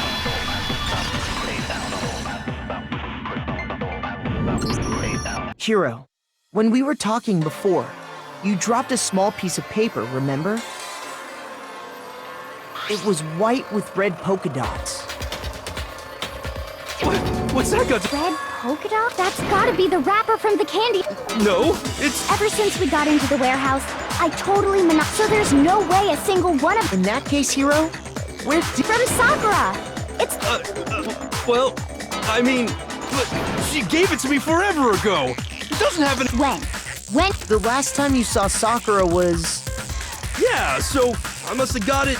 Hiro, when we were talking before, you dropped a small piece of paper, remember? It was white with red polka dots. What's that got to... Red polka dot? That's gotta be the wrapper from the candy. No, it's... Ever since we got into the warehouse, I totally so there's no way a single one of In that case, Hiro, where did... from Sakura. It's well, I mean, but she gave it to me forever ago. It doesn't have an... when The last time you saw Sakura was... Yeah, so I must have got it...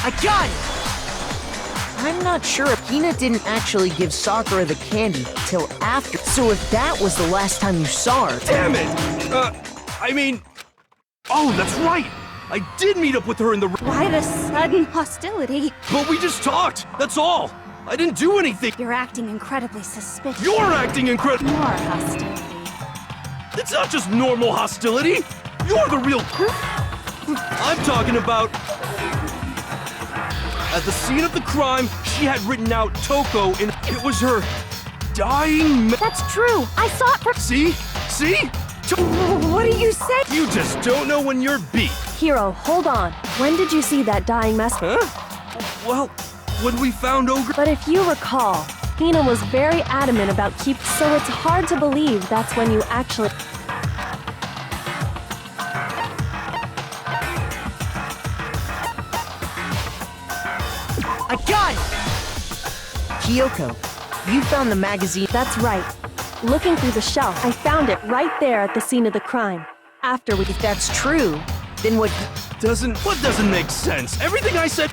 I got it! I'm not sure if Hina didn't actually give Sakura the candy till after, so if that was the last time you saw her... Damn it! I mean... Oh, that's right! I did meet up with her in the... why the sudden hostility? But we just talked, that's all! I didn't do anything! You're acting incredibly suspicious. You're acting incredible! More hostility. It's not just normal hostility! You're the real... I'm talking about... At the scene of the crime, she had written out Toko and it was her dying That's true. I saw it for. See? See? What do you say? You just don't know when you're beat. Hiro, hold on. When did you see that dying mess? Huh? Well, when we found Ogre... But if you recall, Hina was very adamant about so it's hard to believe that's when you actually... I got it! Kyoko, you found the magazine. That's right. Looking through the shelf, I found it right there at the scene of the crime. After we... If that's true, then what... What doesn't make sense? Everything I said...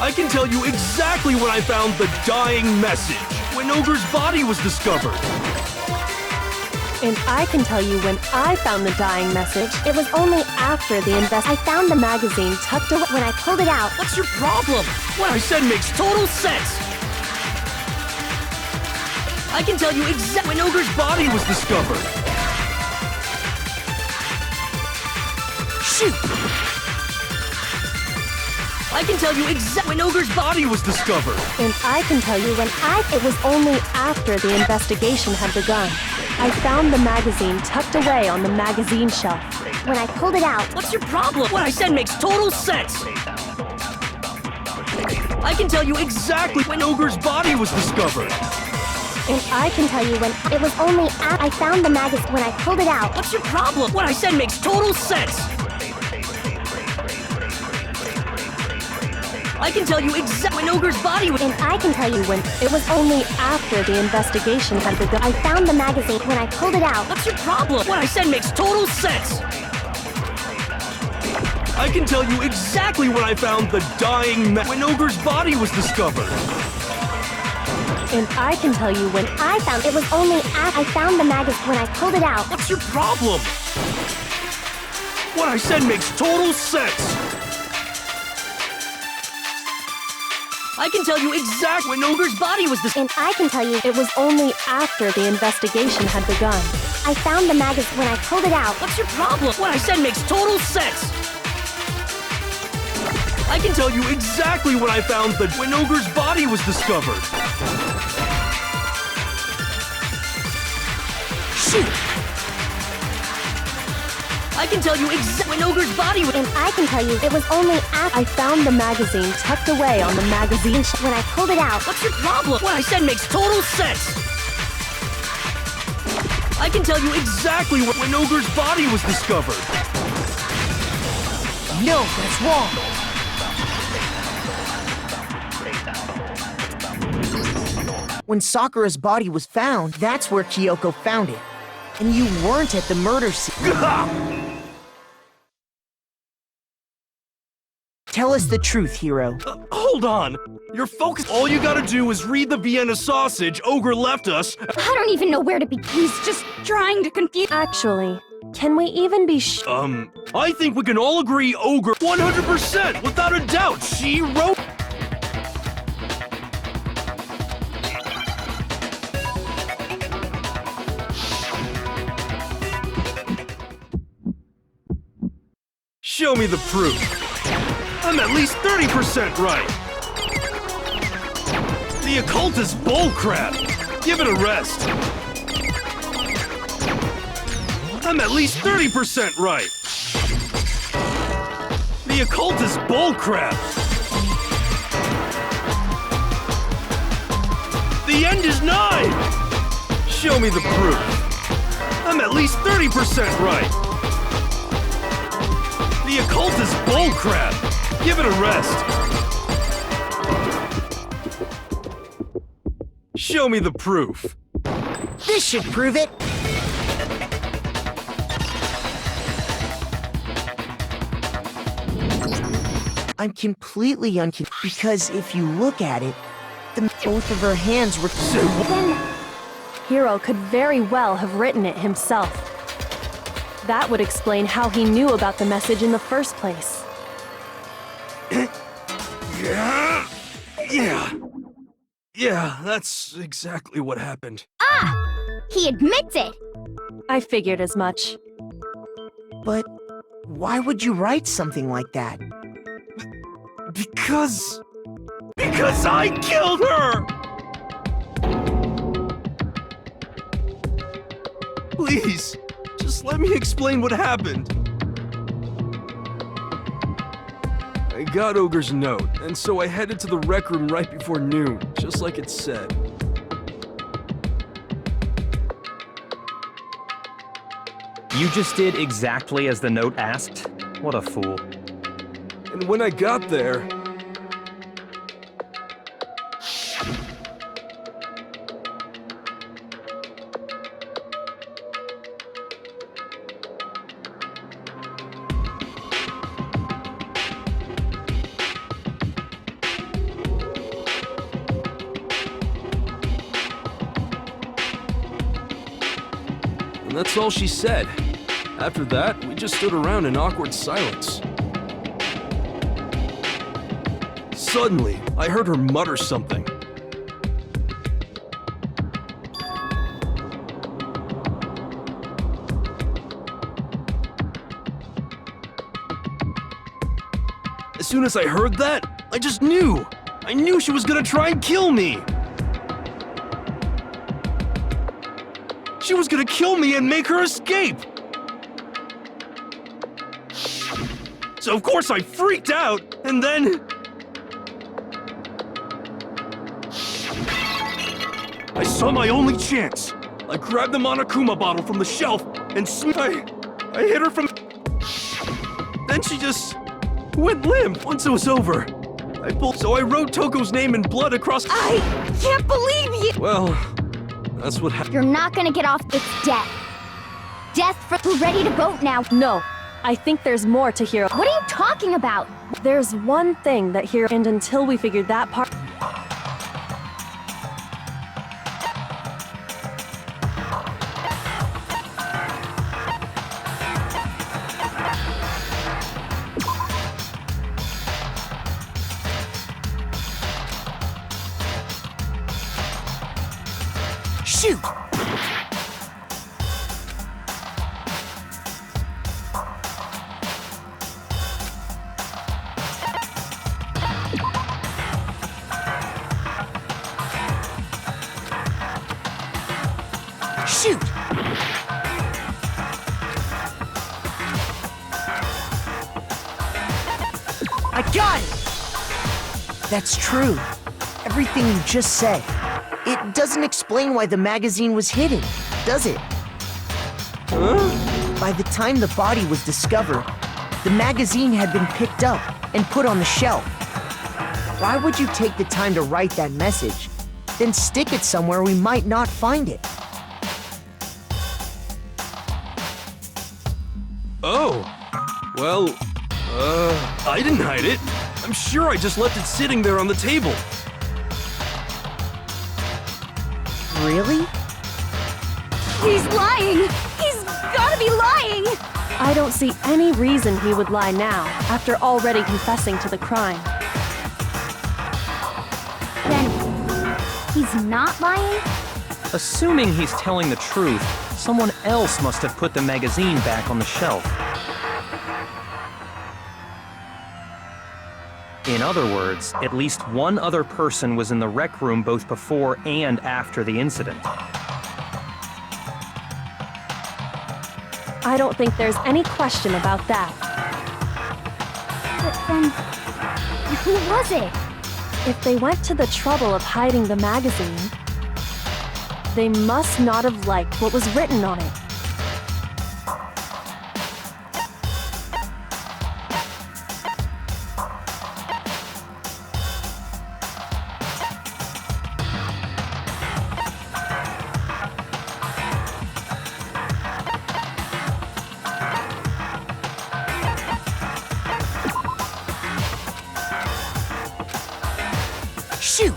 I can tell you exactly when I found the dying message. When Ogre's body was discovered. And I can tell you when I found the dying message. It was only after the I found the magazine tucked away. When I pulled it out... What's your problem? What I said makes Total sense! I can tell you exactly when Ogre's body was discovered. Shoot! I can tell you exactly when Ogre's body was discovered. And I can tell you when It was only after the investigation had begun. I found the magazine tucked away on the magazine shelf. When I pulled it out... What's your problem? What I said makes total sense! I can tell you Exactly when Ogre's body was discovered. And I can tell you when... It was only I found the magazine... When I pulled it out... What's your problem? What I said makes total sense! I can tell you exactly when Ogre's body was... And I can tell you when... It was only after the investigation had begun. I found the magazine. When I pulled it out... What's your problem? What I said makes total sense! I can tell you exactly when I found the dying when Ogre's body was discovered. And I can tell you when I found... It was only I found the magazine. When I pulled it out... What's your problem? What I said makes total sense. I can tell you exactly when Ogre's body was And I can tell you... It was only after the investigation had begun. I found the magazine. When I pulled it out... What's your problem? What I said makes total sense! I can tell you exactly when I found when Ogre's body was discovered. Shoot! I can tell you exactly when Ogre's body was... And I can tell you... It was only after... I found the magazine tucked away on the magazine shelf. When I pulled it out... What's your problem? What I said makes total sense! I can tell you Exactly when Ogre's body was discovered. No, that's wrong. When Sakura's body was found, that's where Kyoko found it. And you weren't at the murder scene. Tell us the truth, Hiro. Hold on. You're focused. All you gotta do is read the Vienna sausage Ogre left us. I don't even know where to begin. He's just trying to confuse. Actually, can we even be I think we can all agree Ogre 100%, without a doubt. She wrote. Show me the proof. I'm at least 30% right. The occult is bullcrap. Give it a rest. I'm at least 30% right. The occult is bullcrap. The end is nigh. Show me the proof. I'm at least 30% right. The occult is bullcrap. Give it a rest. Show me the proof. This should prove it. I'm completely unconvinced because if you look at it, both of her hands were. Then Hiro could very well have written it himself. That would explain how he knew about the message in the first place. Yeah, that's exactly what happened. Ah! He admits it! I figured as much. But why would you write something like that? Because I killed her! Please, just let me explain what happened. I got Ogre's note, and so I headed to the rec room right before noon, just like it said. You just did exactly as the note asked? What a fool. And when I got there... And that's all she said. After that, we just stood around in awkward silence. Suddenly, I heard her mutter something. As soon as I heard that, I just knew! I knew she was gonna try and kill me! She was gonna kill me and make her escape! So of course I freaked out, and then... I saw my only chance. I grabbed the Monokuma bottle from the shelf, and I hit her from... Then she just... went limp once it was over. So I wrote Toko's name in blood across... I can't believe you! Well, that's what happened. You're not gonna get off. It's death. Death for who ready to vote now. No, I think there's more to Hiro. What are you talking about? There's one thing that Hiro, and until we figure that part... Shoot! Shoot! I got it! That's true. Everything you just said. It doesn't explain why the magazine was hidden, does it? Huh? By the time the body was discovered, the magazine had been picked up and put on the shelf. Why would you take the time to write that message? Then stick it somewhere we might not find it. Oh. Well, I didn't hide it. I'm sure I just left it sitting there on the table. Really? He's lying! He's gotta be lying! I don't see any reason he would lie now, after already confessing to the crime. Then, he's not lying? Assuming he's telling the truth, someone else must have put the magazine back on the shelf. In other words, at least one other person was in the rec room both before and after the incident. I don't think there's any question about that. But then, who was it? If they went to the trouble of hiding the magazine, they must not have liked what was written on it. Shoot!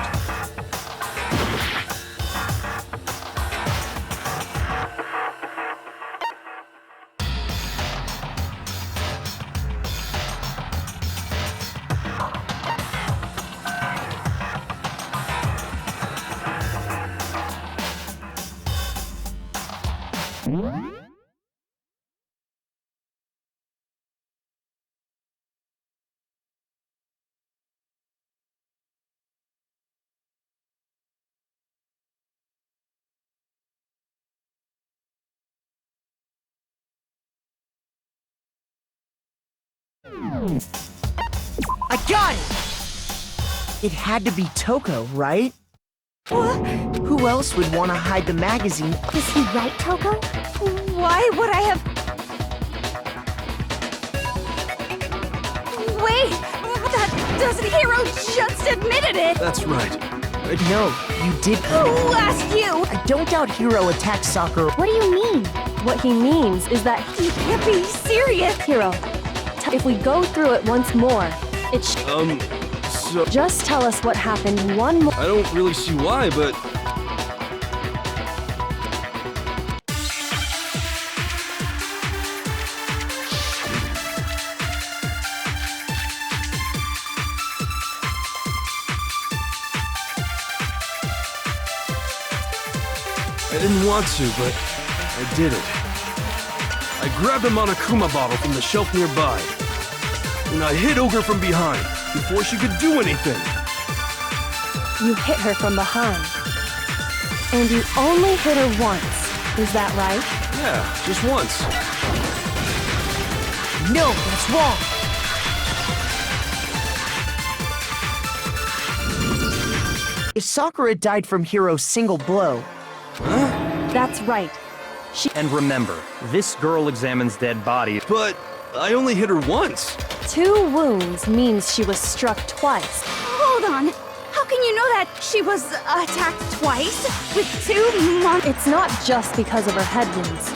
I got it! It had to be Toko, right? Who else would want to hide the magazine? Is he right, Toko? Why would I have... Wait! That doesn't... Hero just admitted it! That's right. No, you did. Who asked you? I don't doubt Hero attacked Sakura. What do you mean? What he means is that You can't be serious! Hero, if we go through it once more, it So... just tell us what happened one more. I don't really see why, but... I didn't want to, but I did it. I grabbed a Monokuma bottle from the shelf nearby, and I hit Ogre from behind before she could do anything. You hit her from behind. And you only hit her once. Is that right? Yeah, just once. No, that's wrong. If Sakura died from Hero's single blow, That's right. And remember, this girl examines dead bodies. But I only hit her once. 2 wounds means she was struck twice. Hold on. How can you know that she was attacked twice? With 2 It's not just because of her head wounds.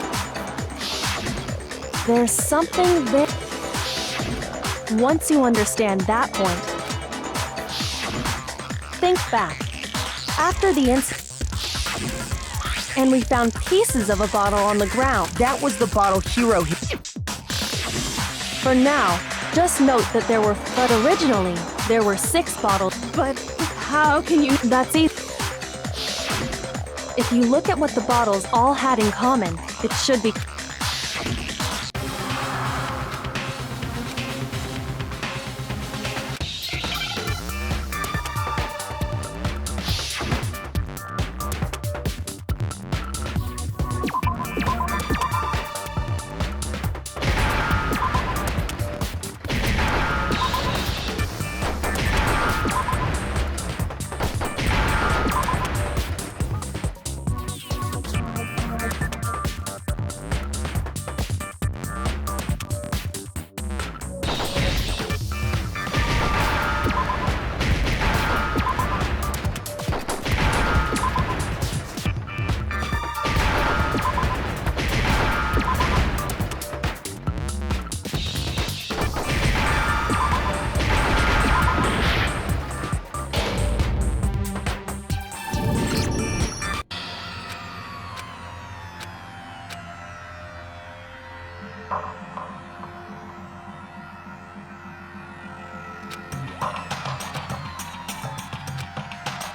There's something there. Once you understand that point, think back. After the incident, and we found pieces of a bottle on the ground. that was the bottle Hero hit. For now, just note that but originally, there were 6 bottles. But how can you... That's easy. If you look at what the bottles all had in common, it should be...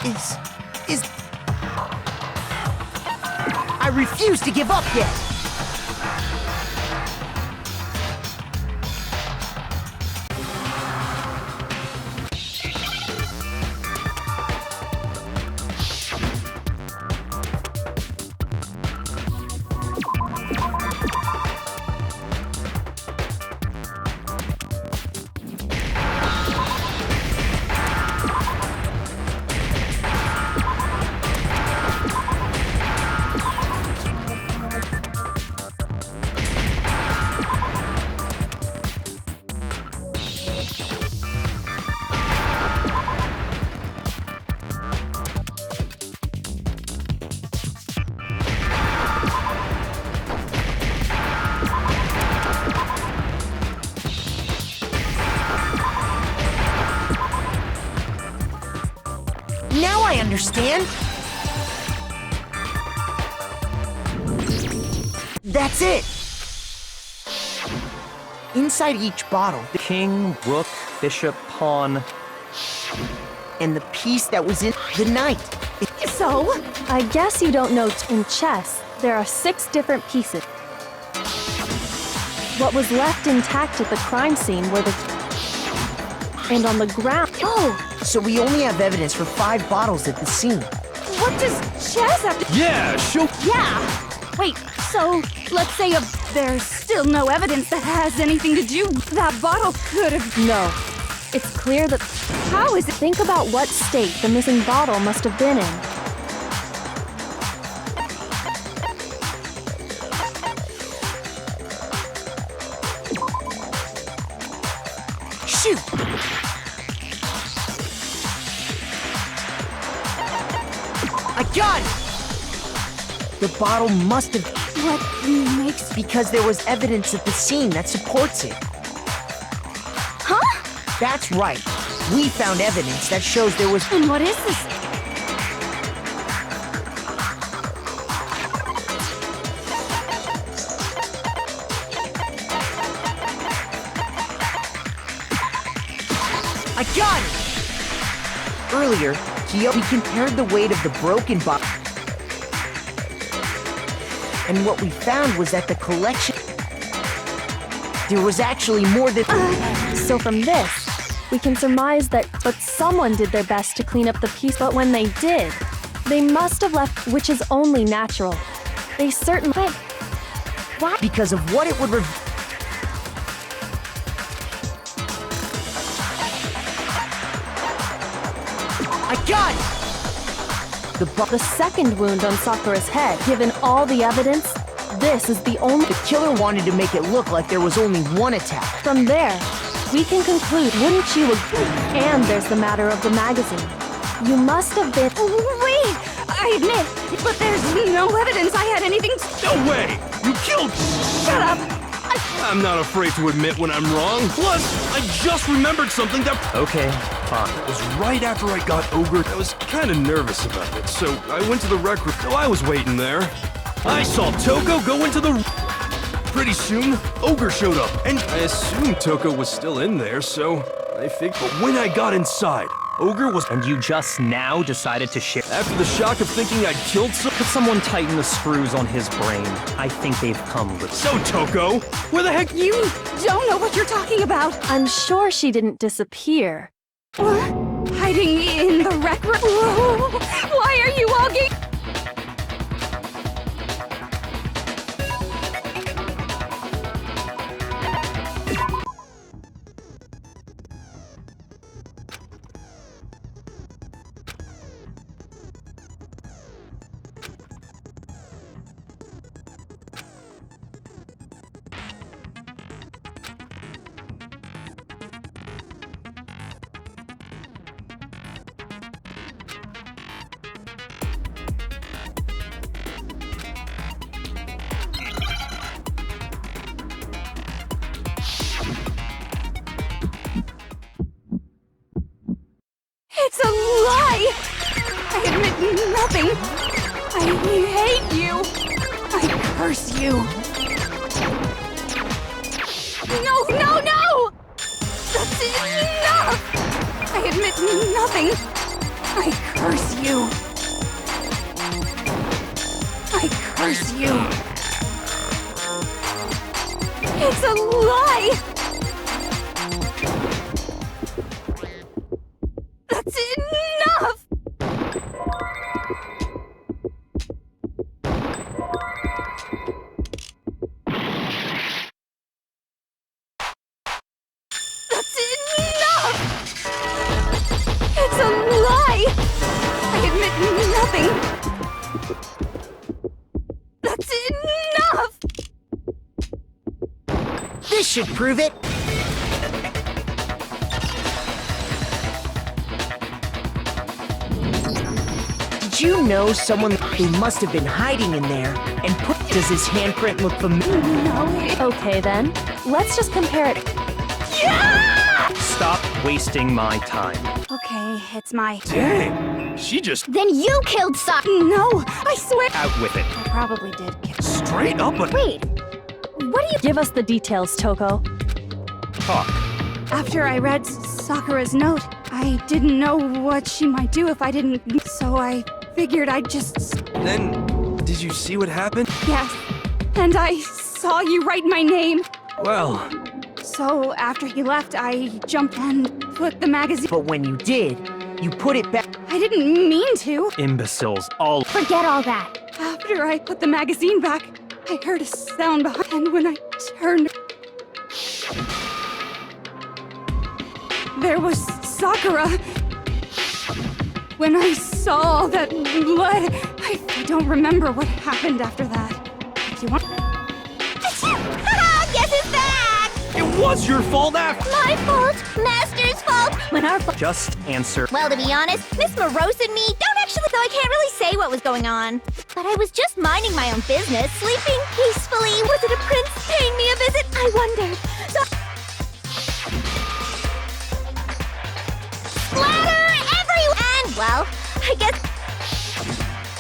Is... I refuse to give up yet! Now I understand! That's it! Inside each bottle, The king, rook, bishop, pawn. and the piece that was in the knight. So, I guess you don't know in chess, there are 6 different pieces. What was left intact at the crime scene were the... And on the ground... Oh! So we only have evidence for 5 bottles at the scene. What does chess have to... Yeah, show. Yeah! Wait, so, let's say there's still no evidence that has anything to do... That bottle could have... No. It's clear that... How is it... Think about what state the missing bottle must have been in. Shoot! I got it! The bottle must have... What makes... Because there was evidence at the scene that supports it. Huh? That's right. We found evidence that shows there was... And what is this? I got it! Earlier, we compared the weight of the broken bottle. And what we found was that the collection... There was actually more than... So from this, we can surmise that but someone did their best to clean up the piece, but when they did, they must have left, which is only natural. They certainly... Why? Because of what it would I got it! The second wound on Sakura's head, given all the evidence, this is the only... The killer wanted to make it look like there was only one attack. From there, we can conclude, wouldn't you agree? And there's the matter of the magazine. You must have been... Wait! I admit, but there's no evidence I had anything... No way! You killed. Shut up! I'm not afraid to admit when I'm wrong. Plus, I just remembered something that Okay, fine. was right after I got Ogre. I was kind of nervous about it, so I went to the rec room. So I was waiting there. I saw Toko go into the... Pretty soon, Ogre showed up, and I assumed Toko was still in there, so I figured. But when I got inside, Ogre was... And you just now decided to share. After the shock of thinking I'd killed Could someone tighten the screws on his brain? I think they've come with... So, Toko, where the heck... You don't know what you're talking about! I'm sure she didn't disappear. Hiding in the rec room? Why are you all It's a lie! I admit nothing. I hate you. I curse you. No, no, no! That's enough! I admit nothing. I curse you. I curse you. It's a lie! That's enough! That's enough! It's a lie! I admit nothing. That's enough! This should prove it. Did you know someone who must have been hiding in there and put... Does his handprint look familiar? No. Okay then, let's just compare it. Stop wasting my time. Okay, it's my... Dang, she just Then you killed No, I swear... Out with it. I probably did kill... straight up a... Wait, what do you... Give us the details, Toko. Talk. After I read Sakura's note, I didn't know what she might do if I didn't... So I figured I'd just... Then, did you see what happened? Yes. And I saw you write my name. Well, So after he left, I jumped and put the magazine... But when you did, you put it back. I didn't mean to. Imbeciles all. Forget all that. After I put the magazine back, I heard a sound behind, and when I turned... There was Sakura. When I saw all that blood, I don't remember what happened after that. If you want... Guess it's back! it was your fault after... My fault! Master's fault! When our... Just answer. Well, to be honest, Miss Morose and me don't actually, so I can't really say what was going on. But I was just minding my own business, sleeping peacefully. Was it a prince paying me a visit? I wondered. So... Splatter everywhere! And, well, I guess...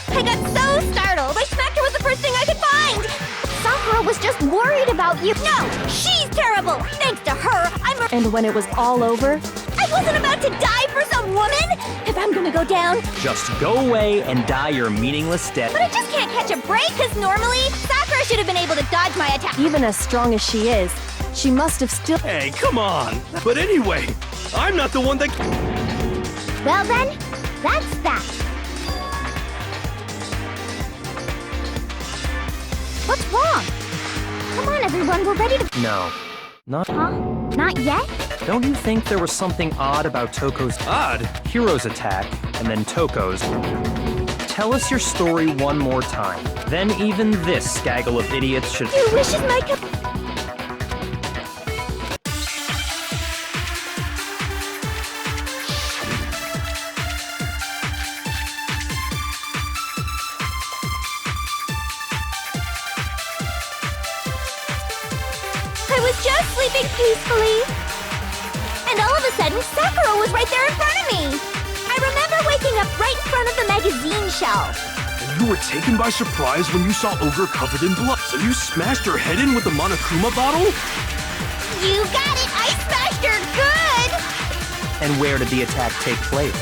I got so startled, I smacked her with the first thing I could find! Sakura was just worried about you. No, she's terrible! Thanks to her, I'm a... And when it was all over, I wasn't about to die for some woman! If I'm gonna go down... Just go away and die your meaningless death. But I just can't catch a break, because normally, Sakura should have been able to dodge my attack. even as strong as she is, she must have still... Hey, come on. But anyway, I'm not the one that... Well then, that's that. What's wrong? Come on, everyone, we're ready to... No. Not. Huh? Not yet? Don't you think there was something odd about Toko's Odd? hero's attack and then Toko's? Tell us your story one more time. Then even this gaggle of idiots should... Your wish is my I was just sleeping peacefully. And all of a sudden, Sakura was right there in front of me. I remember waking up right in front of the magazine shelf. And you were taken by surprise when you saw Ogre covered in blood. So you smashed her head in with the Monokuma bottle? You got it! I smashed her good! And where did the attack take place?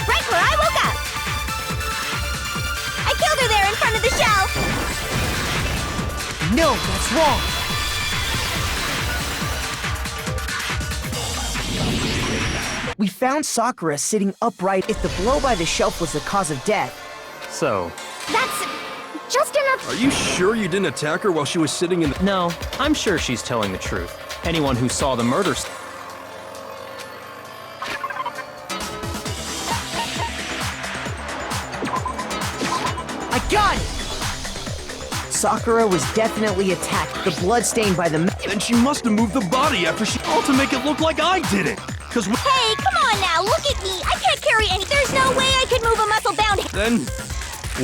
Right where I woke up! I killed her there in front of the shelf! No, that's wrong. We found Sakura sitting upright. If the blow by the shelf was the cause of death. So, That's just enough. Are you sure you didn't attack her while she was sitting in the... no, I'm sure she's telling the truth. Anyone who saw the murder... I got it! Sakura was definitely attacked. The blood stained by the... Then she must have moved the body after she... all to make it look like I did it. Cause we... Hey, come on now, look at me. I can't carry any. There's no way I could move a muscle-bound... Then...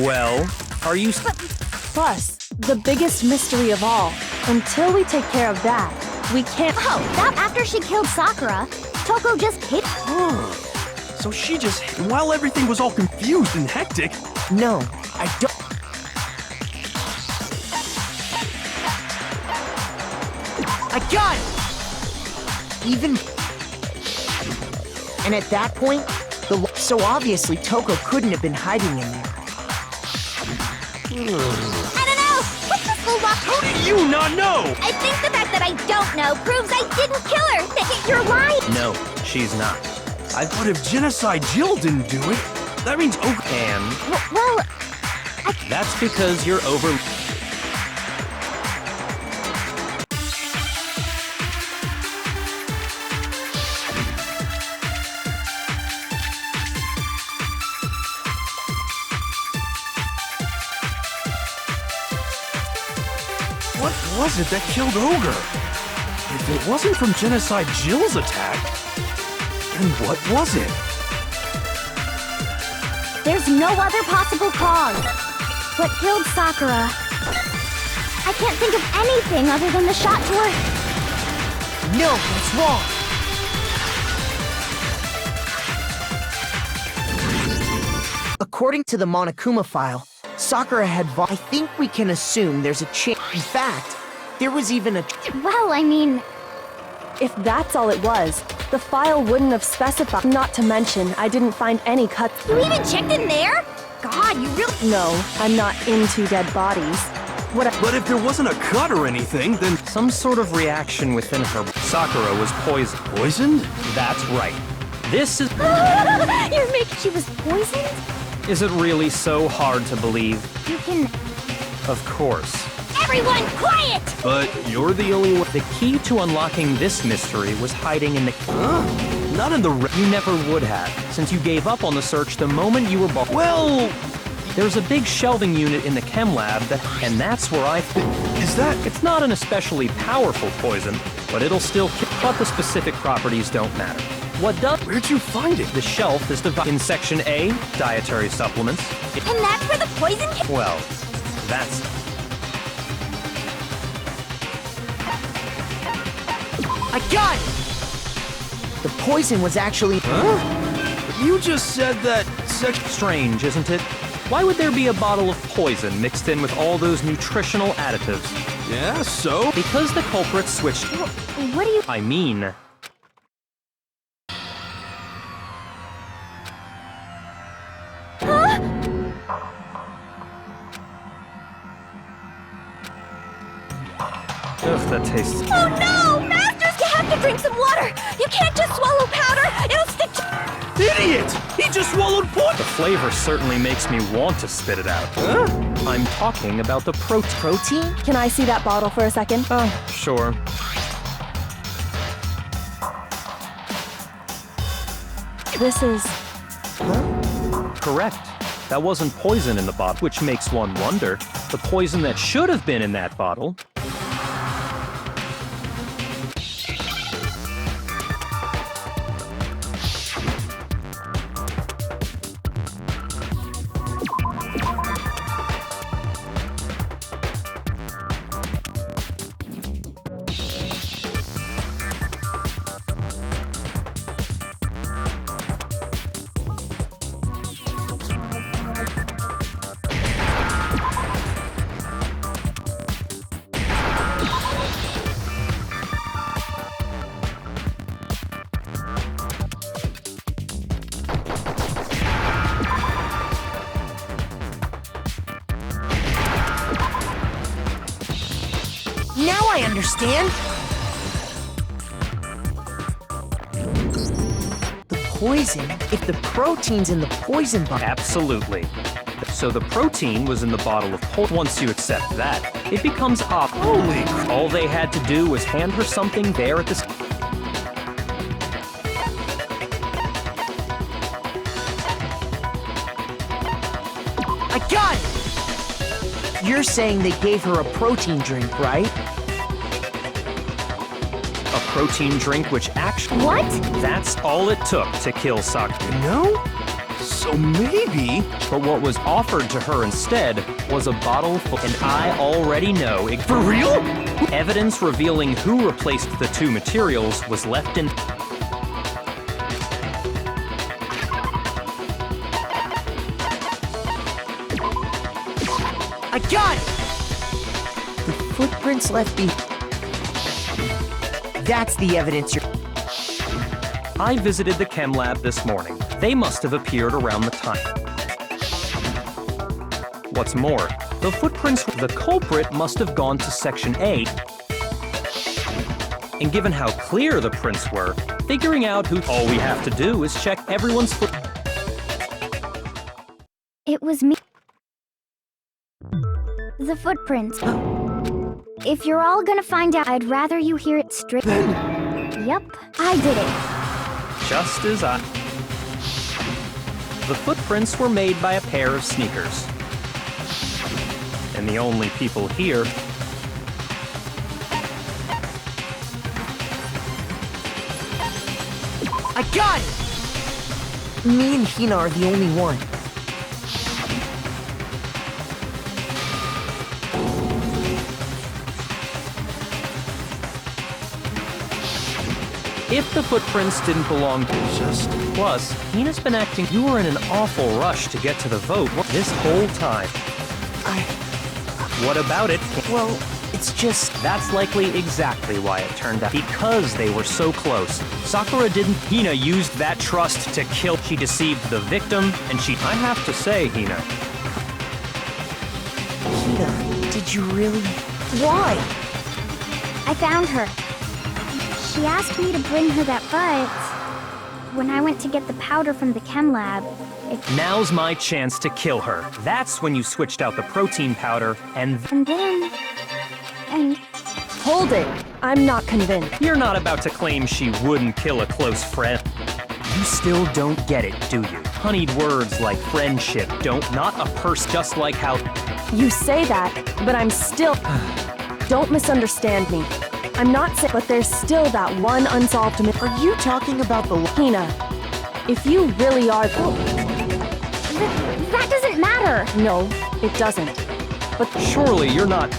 Well, are you... Plus, the biggest mystery of all, until we take care of that, we can't... Oh, that after she killed Sakura, Toko just hit... So she just... While everything was all confused and hectic... No, I don't... I got it! Even... And at that point, so obviously Toko couldn't have been hiding in there. I don't know. What's this little rock? How do you not know? I think the fact that I don't know proves I didn't kill her. You're lying. No, she's not. But if Genocide Jill didn't do it, that means And Well, that's because you're over. what was it that killed Ogre? If it wasn't from Genocide Jill's attack, then what was it? There's no other possible cause. What killed Sakura? I can't think of anything other than the shot to her. No, that's wrong. According to the Monokuma file, Sakura had I think we can assume there's a chance. In fact, there was even a... Well, I mean, If that's all it was, the file wouldn't have specified. Not to mention, I didn't find any cuts. you even checked in there? God, you really... No, I'm not into dead bodies. But if there wasn't a cut or anything, then Some sort of reaction within her. Sakura was poisoned. poisoned? That's right. This is. You're making... She was poisoned? Is it really so hard to believe? You can... Of course. Everyone, quiet! But you're the only one. The key to unlocking this mystery was hiding in the. Not in the You never would have, since you gave up on the search the moment you were born. Well, There's a big shelving unit in the chem lab, and that's where I. is that... It's not an especially powerful poison, but it'll still kill. But the specific properties don't matter. What does? Where'd you find it? The shelf is divided in Section A, dietary supplements. And that's where the poison came... Well, that's. I got it! The poison was actually... You just said that Strange, isn't it? Why would there be a bottle of poison mixed in with all those nutritional additives? Yeah, so? Because the culprit switched. What do you... I mean. Ugh, that tastes. Oh no! Masters, you have to drink some water! You can't just swallow powder! It'll stick to... Idiot! He just swallowed poison! The flavor certainly makes me want to spit it out. I'm talking about the protein. Can I see that bottle for a second? Sure. This is... Correct. That wasn't poison in the bottle, which makes one wonder. The poison that should have been in that bottle. Now I understand! The poison, if the protein's in the poison bottle... Absolutely. So the protein was in the bottle of poison. Once you accept that, it becomes Holy crap. All they had to do was hand her something there at the. I got it! You're saying they gave her a protein drink, right? A protein drink which actually. What? That's all it took to kill Sakura. No? So maybe... But what was offered to her instead was a bottle full. And I already know. For real? Evidence revealing who replaced the two materials was left in. I got it! The footprints left behind. That's the evidence you're... I visited the chem lab this morning. They must have appeared around the time. What's more, the footprints of the culprit must have gone to Section A. And given how clear the prints were, figuring out who, all we have to do is check everyone's foot. It was me. The footprints. If you're all gonna find out, I'd rather you hear it straight. Yep, I did it. Just as I... The footprints were made by a pair of sneakers. And the only people here... I got it! Me and Hina are the only one. If the footprints didn't belong to just... Plus, Hina's been acting... You were in an awful rush to get to the vote this whole time. What about it? Well, it's just... That's likely exactly why it turned out. Because they were so close. Sakura didn't... Hina used that trust to kill... She deceived the victim, and she... I have to say, Hina... Hina, did you really? Why? I found her. She asked me to bring her that, but when I went to get the powder from the chem lab, Now's my chance to kill her. That's when you switched out the protein powder, and then... Hold it. I'm not convinced. You're not about to claim she wouldn't kill a close friend. You still don't get it, do you? Honeyed words like friendship don't, not a purse, just like how... You say that, but I'm still... Don't misunderstand me. I'm not saying, but there's still that one unsolved mystery. Are you talking about the... Hina, if you really are... that doesn't matter. No, it doesn't. But Surely you're not...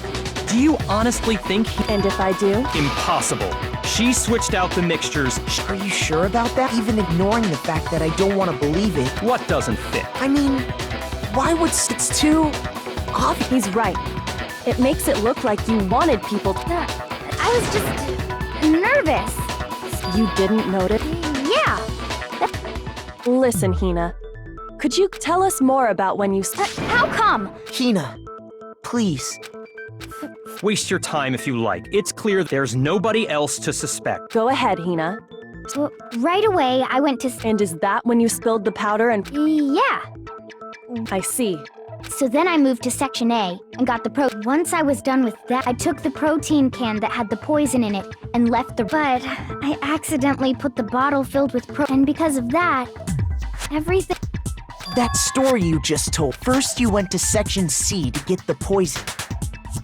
Do you honestly think and if I do? Impossible. She switched out the mixtures. Are you sure about that? Even ignoring the fact that I don't want to believe it. What doesn't fit? I mean, why would... It's too... obvious. He's right. It makes it look like you wanted people to... I was just nervous. You didn't notice? Yeah. Listen, Hina. Could you tell us more about when you... How come? Hina, please. Waste your time if you like. It's clear there's nobody else to suspect. Go ahead, Hina. Well, right away, I went to... And is that when you spilled the powder and... Yeah. I see. So then I moved to Section A and got the Once I was done with that, I took the protein can that had the poison in it and left the... But I accidentally put the bottle filled with and because of that, everything... That story you just told. First you went to Section C to get the poison.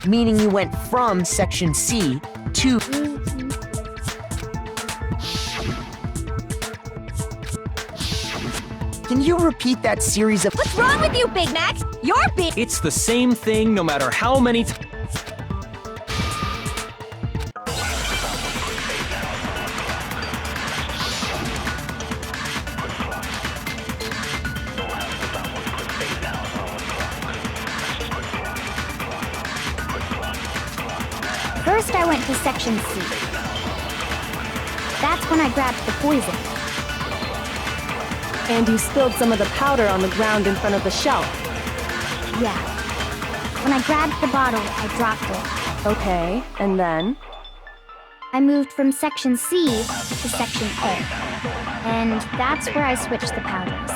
Meaning you went from Section C to... Can you repeat that series of... What's wrong with you, Big Mac? You're big... It's the same thing no matter how many... First I went to Section C. That's when I grabbed the poison. And you spilled some of the powder on the ground in front of the shelf. Yeah. When I grabbed the bottle, I dropped it. Okay, and then? I moved from Section C to Section A. And that's where I switched the powders.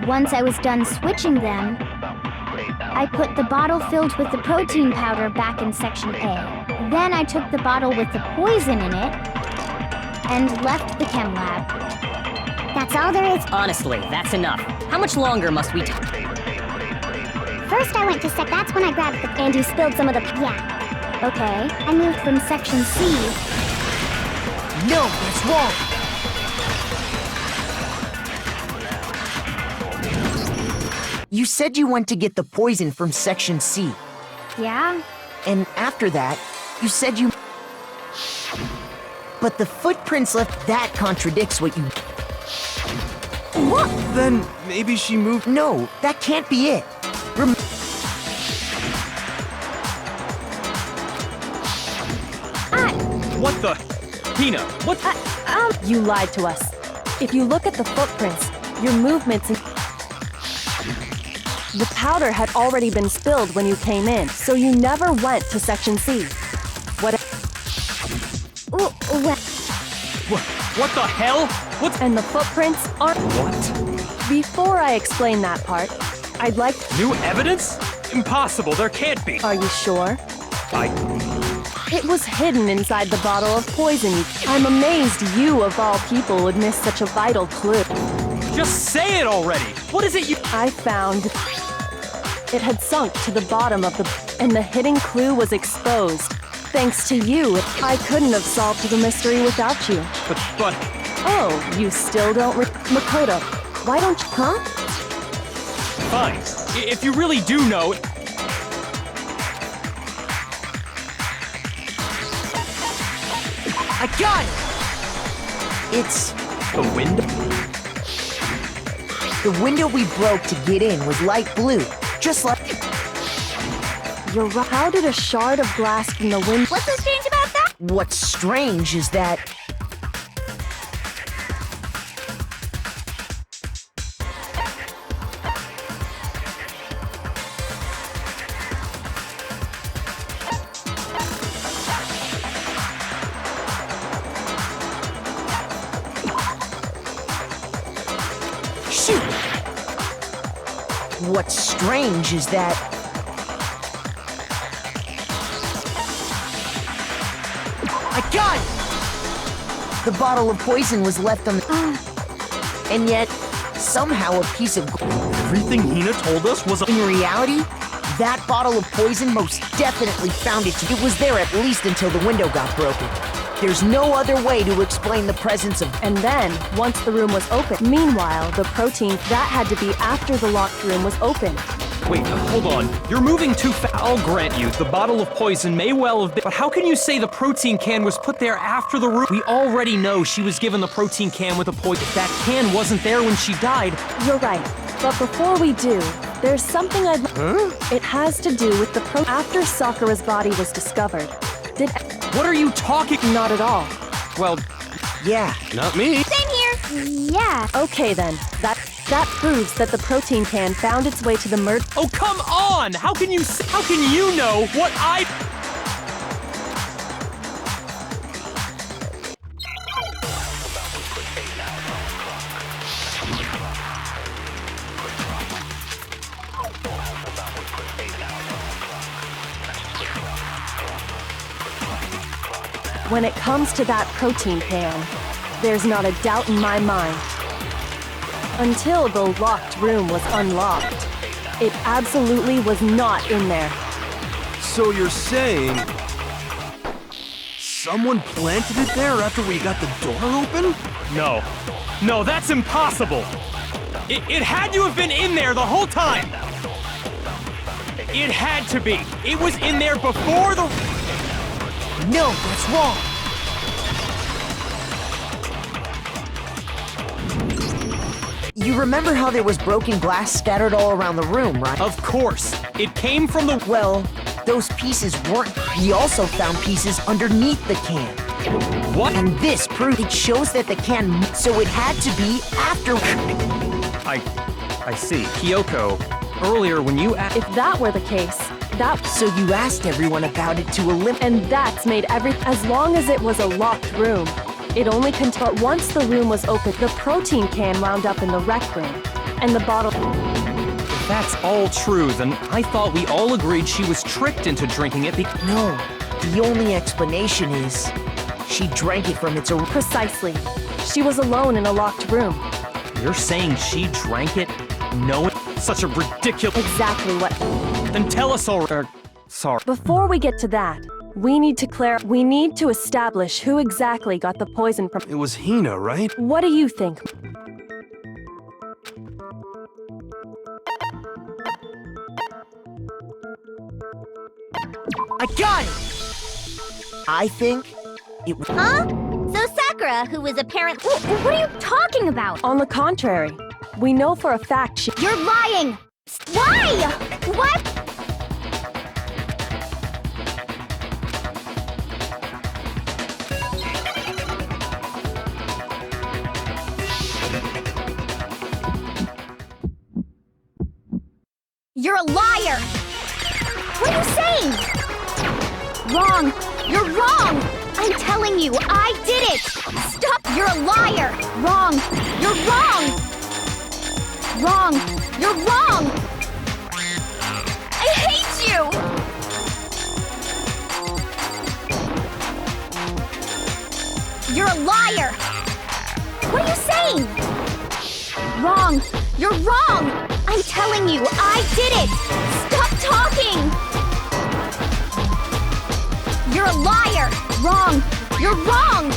Once I was done switching them, I put the bottle filled with the protein powder back in Section A. Then I took the bottle with the poison in it and left the chem lab. That's all there is. Honestly, that's enough. How much longer must we First I went to that's when I grabbed the... And you spilled some of the... Yeah. Okay. I moved from Section C... No, that's wrong! You said you went to get the poison from Section C. Yeah? And after that, you said you... But the footprints left... That contradicts what you... What? Then maybe she moved... No, that can't be it. What the... Hina, what? You lied to us. If you look at the footprints, your movements and... The powder had already been spilled when you came in, so you never went to Section C. What? What the hell? What? And the footprints aren't... What? Before I explain that part, I'd like... New evidence? Impossible, there can't be. Are you sure? I... It was hidden inside the bottle of poison. I'm amazed you, of all people, would miss such a vital clue. Just say it already! What is it you... I found... It had sunk to the bottom of the... And the hidden clue was exposed. Thanks to you, I couldn't have solved the mystery without you. But... Oh, you still don't Makoto, why don't you... Huh? Fine. If you really do know... I got it! It's The window? the window we broke to get in was light blue, just like... You're right. How did a shard of glass from the window... What's so strange about that? What's strange is that... Shoot! What's strange is that... I got it! The bottle of poison was left on the... And yet, somehow a piece of... Everything Hina told us was In reality, that bottle of poison most definitely found it. It was there at least until the window got broken. There's no other way to explain the presence of... And then, once the room was open... Meanwhile, the protein... That had to be after the locked room was opened. Wait, hold on. You're moving too fast. I'll grant you, the bottle of poison may well have been... But how can you say the protein can was put there after the room? We already know she was given the protein can with a poison. If that can wasn't there when she died... You're right. But before we do, there's something I'd... Huh? It has to do with the After Sakura's body was discovered. Did... What are you talking... Not at all. Well, Yeah. not me. Same here. Yeah. Okay then, that proves that the protein can found its way to the murder... oh come on! How can you know what I... When it comes to that protein can, there's not a doubt in my mind. Until the locked room was unlocked, it absolutely was not in there. So you're saying... Someone planted it there after we got the door open? No. No, that's impossible! It had to have been in there the whole time! It had to be! It was in there before the... No, that's wrong! You remember how there was broken glass scattered all around the room, right? Of course! It came from the... Well, those pieces weren't. We also found pieces underneath the can. What? And this proof it shows that the can... So it had to be after... I see. Kyoko, earlier when you asked... If that were the case, that... So you asked everyone about it to eliminate... And that's made as long as it was a locked room. It only but once the room was open, the protein can wound up in the rec room. And the bottle... If that's all true, then I thought we all agreed she was tricked into drinking it because... No, the only explanation is... She drank it from its... Precisely. She was alone in a locked room. You're saying she drank it knowing such a ridiculous... Exactly what... Then tell us already. Sorry. Before we get to that, we need to establish who exactly got the poison from... It was Hina, right? What do you think? I got it! I think it was... Huh? So Sakura, who was apparently... What are you talking about? On the contrary, we know for a fact she... You're lying! Why? What? You're a liar! What are you saying? Wrong! You're wrong! I'm telling you, I did it! Stop! You're a liar! Wrong! You're wrong! Wrong! You're wrong! I hate you! You're a liar! What are you saying? Wrong! You're wrong! I'm telling you, I did it! Stop talking! You're a liar! Wrong! You're wrong!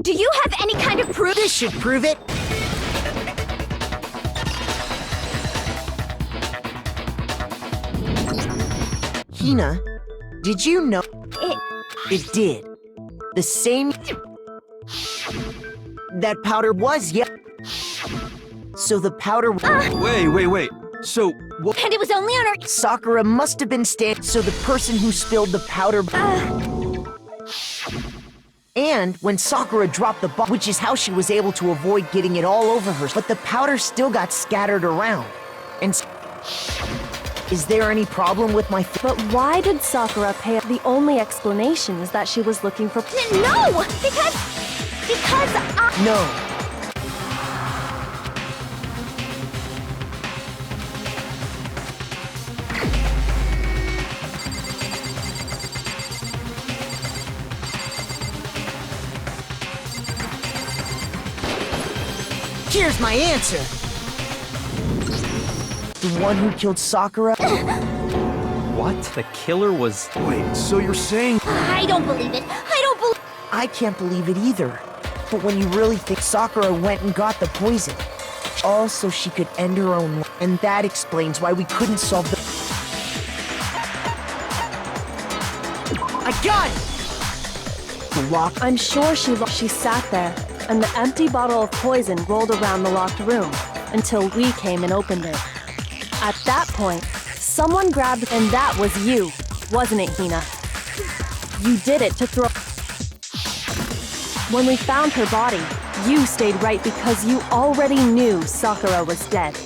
Do you have any kind of proof? This should prove it. Hina, did you know? It did. The same... That powder was, yeah. So the powder... Wait. So, what? And it was only on our... Sakura must have been so the person who spilled the powder... And when Sakura dropped the ball, which is how she was able to avoid getting it all over her, but the powder still got scattered around. And... Is there any problem with my... But why did Sakura pay? The only explanation is that she was looking for... No! Because I... No. Here's my answer. The one who killed Sakura? What? The killer was... Wait, so you're saying... I don't believe it. I don't believe... I can't believe it either. But when you really think Sakura went and got the poison, all so she could end her own life. And that explains why we couldn't solve the... I got it! The lock... I'm sure she sat there, and the empty bottle of poison rolled around the locked room until we came and opened it. At that point, someone grabbed, and that was you, wasn't it, Hina? You did it to throw... When we found her body, you stayed right because you already knew Sakura was dead.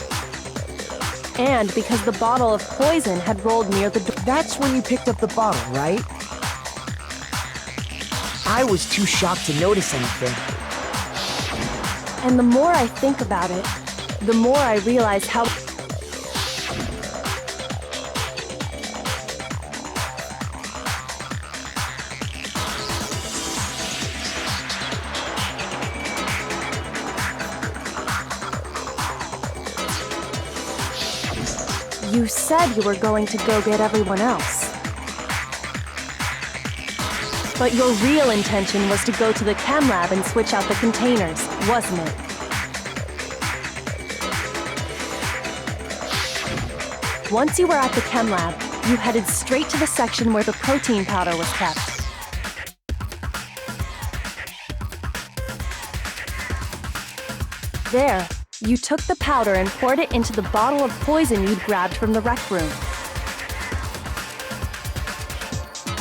And because the bottle of poison had rolled near the door. That's when you picked up the bottle, right? I was too shocked to notice anything. And the more I think about it, the more I realize how... You said you were going to go get everyone else. But your real intention was to go to the chem lab and switch out the containers, wasn't it? Once you were at the chem lab, you headed straight to the section where the protein powder was kept. There, you took the powder and poured it into the bottle of poison you'd grabbed from the rec room.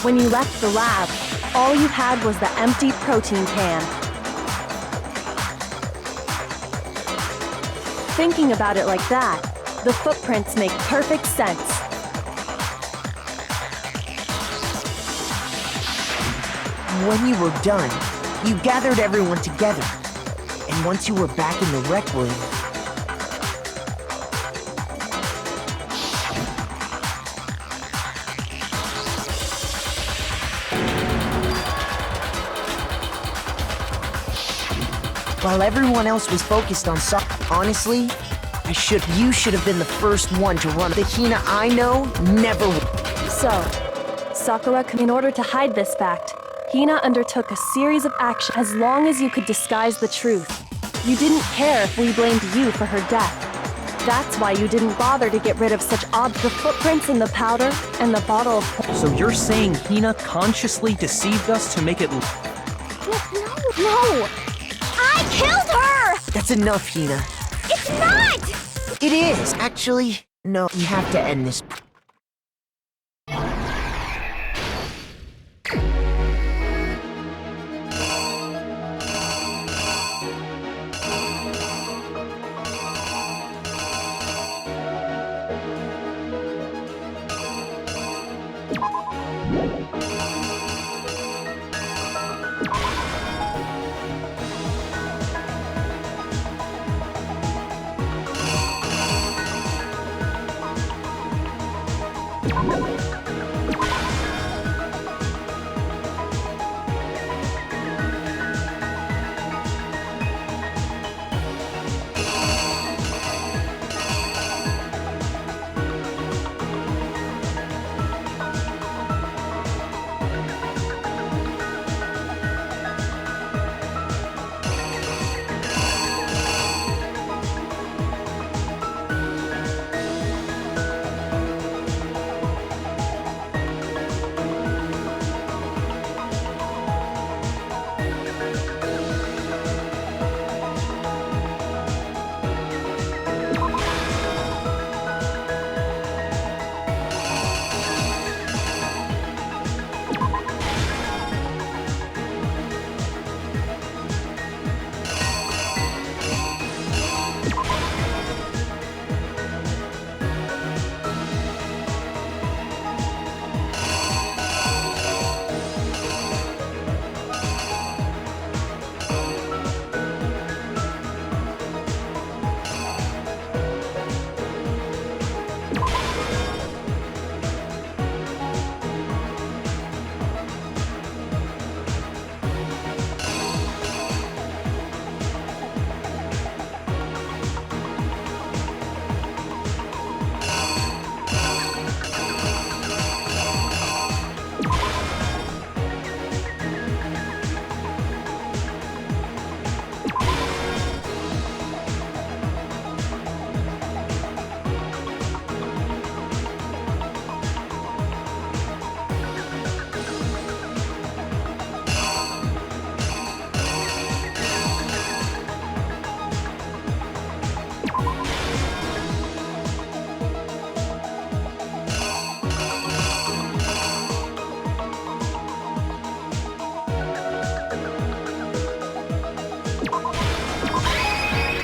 When you left the lab, all you had was the empty protein can. Thinking about it like that, the footprints make perfect sense. When you were done, you gathered everyone together. And once you were back in the rec room... While everyone else was focused on honestly, you should have been the first one to run. The Hina I know never would. So, Sakura, in order to hide this fact, Hina undertook a series of actions. As long as you could disguise the truth, you didn't care if we blamed you for her death. That's why you didn't bother to get rid of such the footprints in the powder and the bottle of... So you're saying Hina consciously deceived us to make it... No! I killed her! That's enough, Hina. It's not! It is! Actually, no, we have to end this.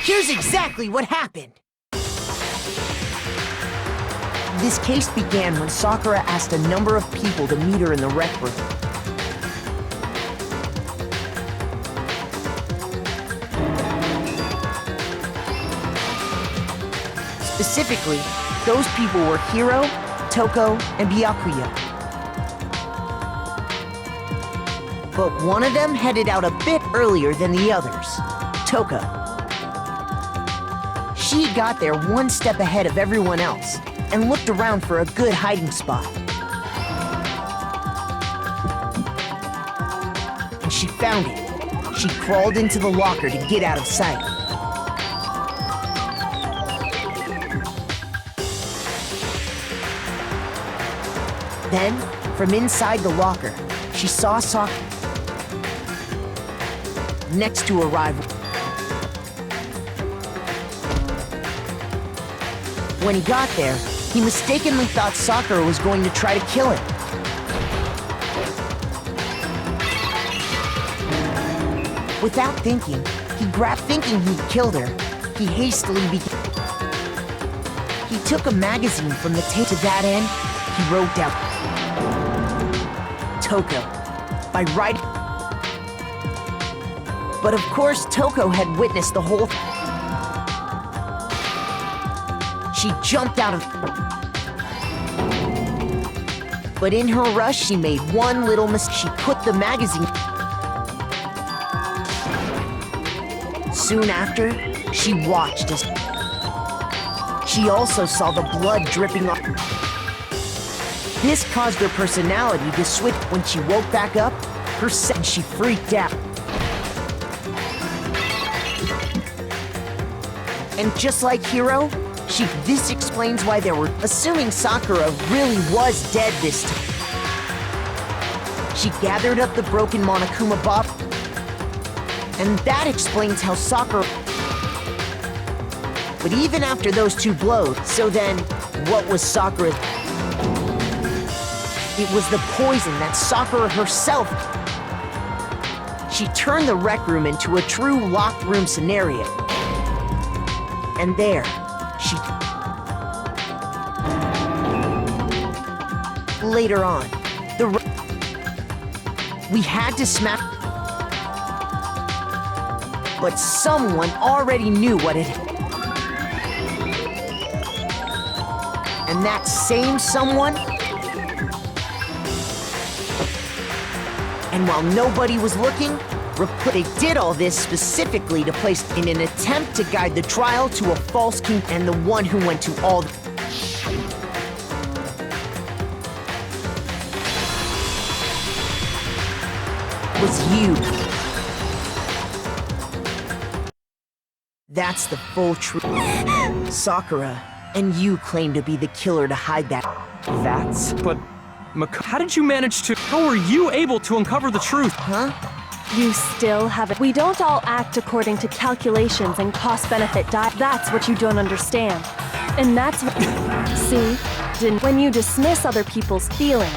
Here's exactly what happened. This case began when Sakura asked a number of people to meet her in the rec room. Specifically, those people were Hiro, Toko, and Byakuya. But one of them headed out a bit earlier than the others, Toka. She got there one step ahead of everyone else and looked around for a good hiding spot. And she found it. She crawled into the locker to get out of sight. Then, from inside the locker, she saw Sakura next to a rival. When he got there, he mistakenly thought Sakura was going to try to kill him. Without thinking he'd killed her, he hastily began. He took a magazine from the tape. To that end, he wrote down Toko by writing. But of course, Toko had witnessed the whole thing. She jumped out of... But in her rush, she made one little mistake. She put the magazine... Soon after, she watched as... She also saw the blood dripping off. This caused her personality to switch. When she woke back up, she freaked out. And just like Hiro, this explains why there were... Assuming Sakura really was dead this time. She gathered up the broken Monokuma bottle. And that explains how Sakura... But even after those two blows, so then, what was Sakura? It was the poison that Sakura herself... She turned the rec room into a true locked room scenario. And there, she... Later on, we had to smash... But someone already knew what it... And that same someone... And while nobody was looking, they did all this specifically to place in an attempt to guide the trial to a false king, and the one who went to all the... was you. That's the full truth. Sakura, and you claim to be the killer to hide that. That's... But... How did you manage to... How were you able to uncover the truth? Huh? You still haven't. We don't all act according to calculations and cost-benefit That's what you don't understand. And that's what... See? When you dismiss other people's feelings...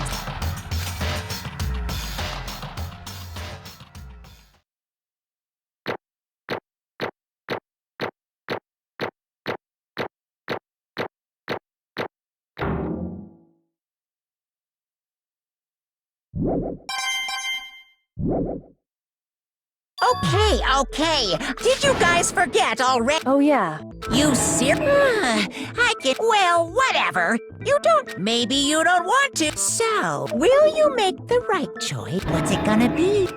Okay. Did you guys forget already? Oh, yeah. You serious? I can... Well, whatever. You don't... Maybe you don't want to. So, will you make the right choice? What's it gonna be?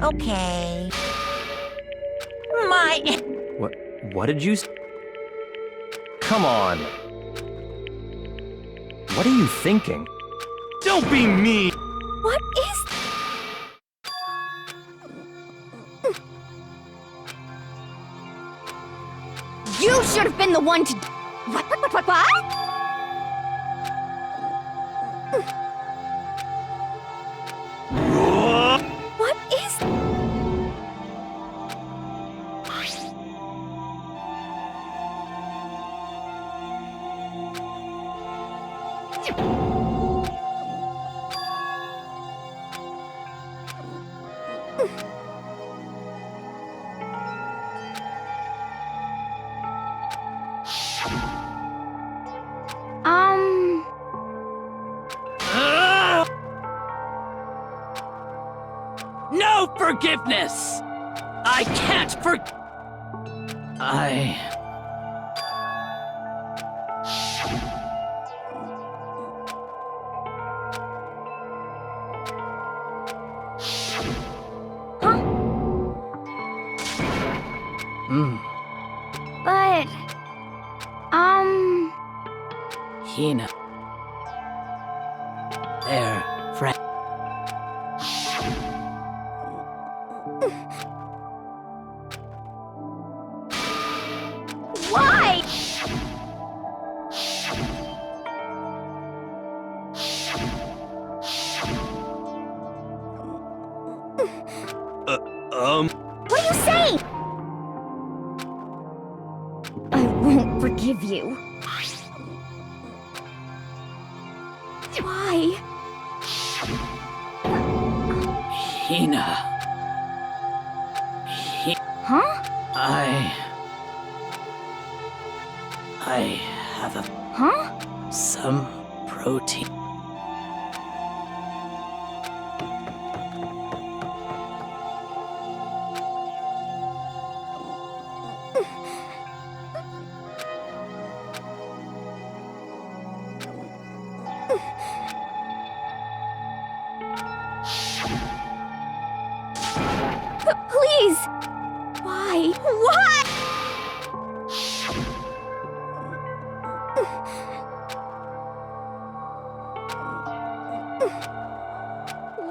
Okay. What did you... Come on. What are you thinking? Don't be mean! What is... You should have been the one to... What? What is no forgiveness! I can't But, Hina. There, friend. why? What are you saying? I won't forgive you. Why? Hina. Huh? I have Huh? some protein. Please! Why? Why?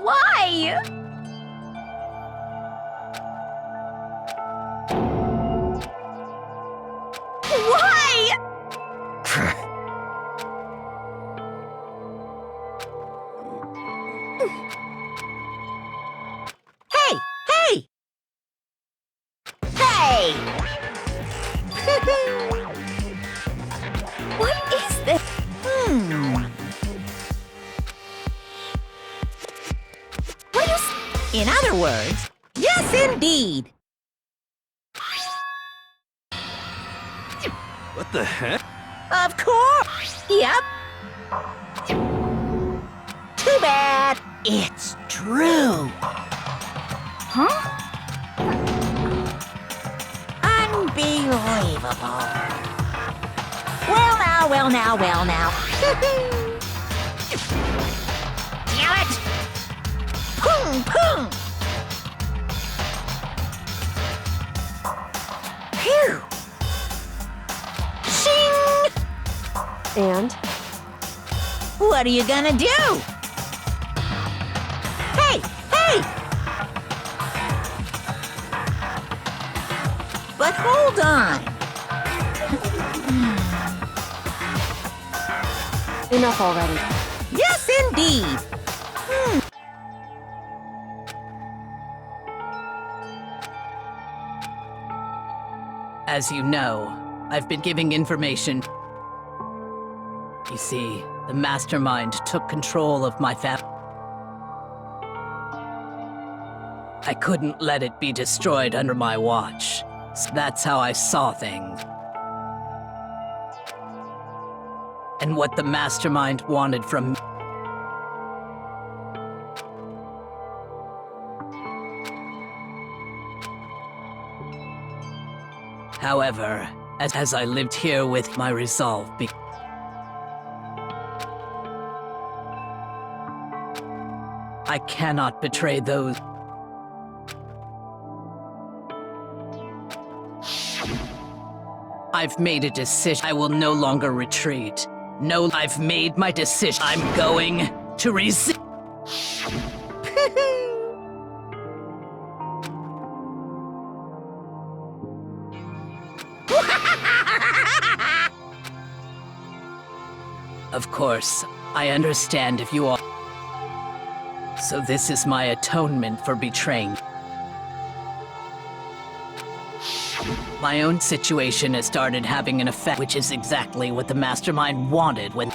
Why? Why? Hey! Hey! Hey! What is this? What are you In other words, yes indeed. What the heck? Of course. Yep. Too bad. It's true. Huh? Unbelievable. Well now, well now, well now. Damn it! Pung, pung! Phew! Shing! And What are you gonna do? Hey! Hey! But hold on. enough already. Yes, indeed. As you know, I've been giving information. You see, the mastermind took control of my family. I couldn't let it be destroyed under my watch. So that's how I saw things. And what the mastermind wanted from me. However, as I lived here with my resolve, I cannot betray those. I've made a decision. I will no longer retreat. No, I've made my decision. I'm going to resist. Of course, I understand if you all. So this is my atonement for betraying. My own situation has started having an effect, which is exactly what the mastermind wanted when.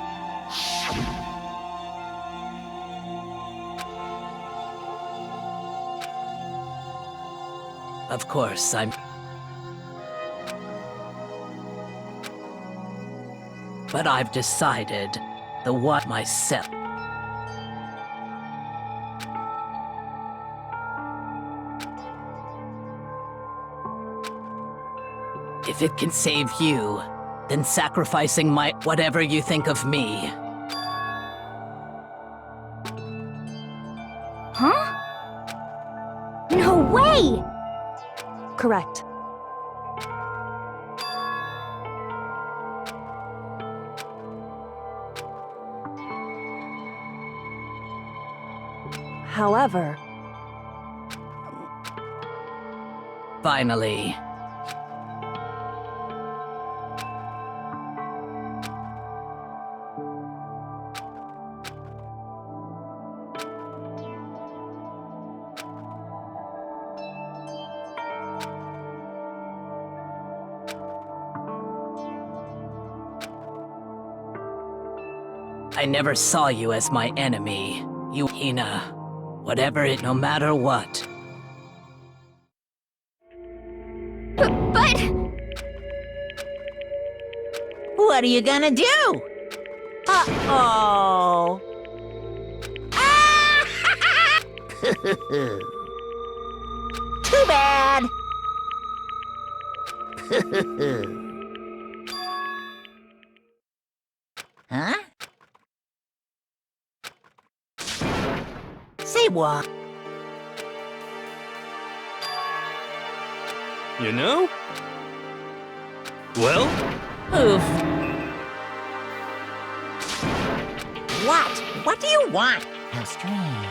Of course, I'm. But I've decided the what myself. If it can save you, then sacrificing my whatever you think of me. Huh? No way! Correct. However, Finally. I never saw you as my enemy. You, Hina. Whatever it, no matter what. But... What are you gonna do? Uh-oh. Ah! Too bad. Huh? Say what? You know? Well, Oof. What? What do you want? How strange.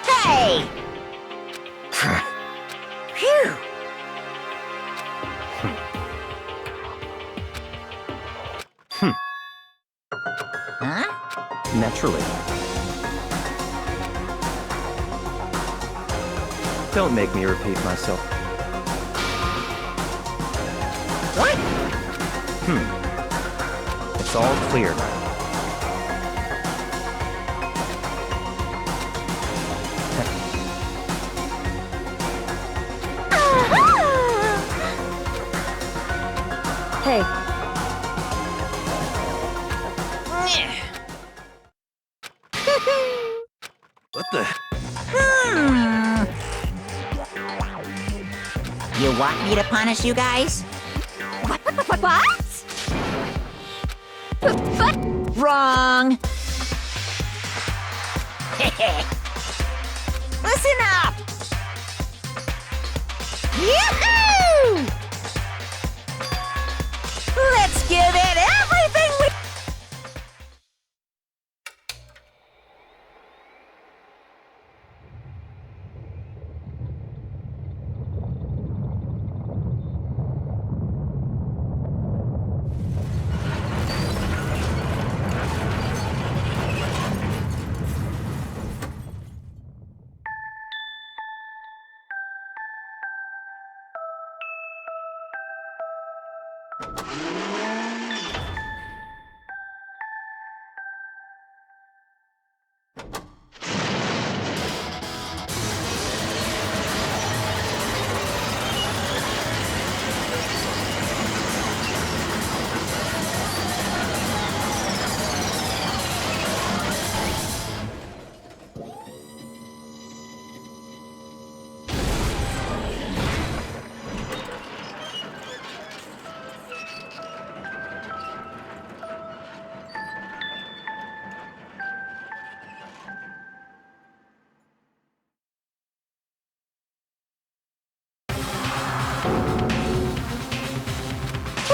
Hey! Phew! Huh? Naturally. Don't make me repeat myself. What? It's all clear now. hey, what the? You want me to punish you guys? What? But... Wrong! Listen up! Yoo-hoo! Let's give it everything we...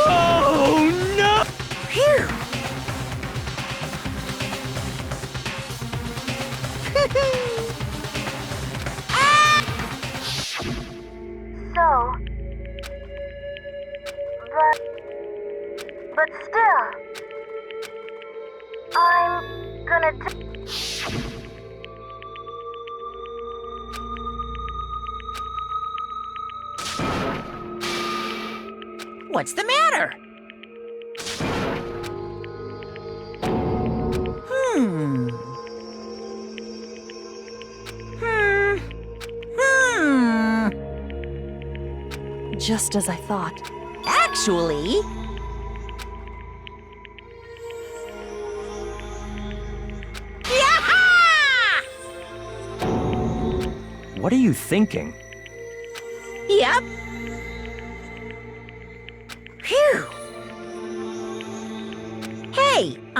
Oh no! Phew! So... But still... I'm gonna do... What's the matter? Hmm. just as I thought. Actually... Yaha! What are you thinking? Yep.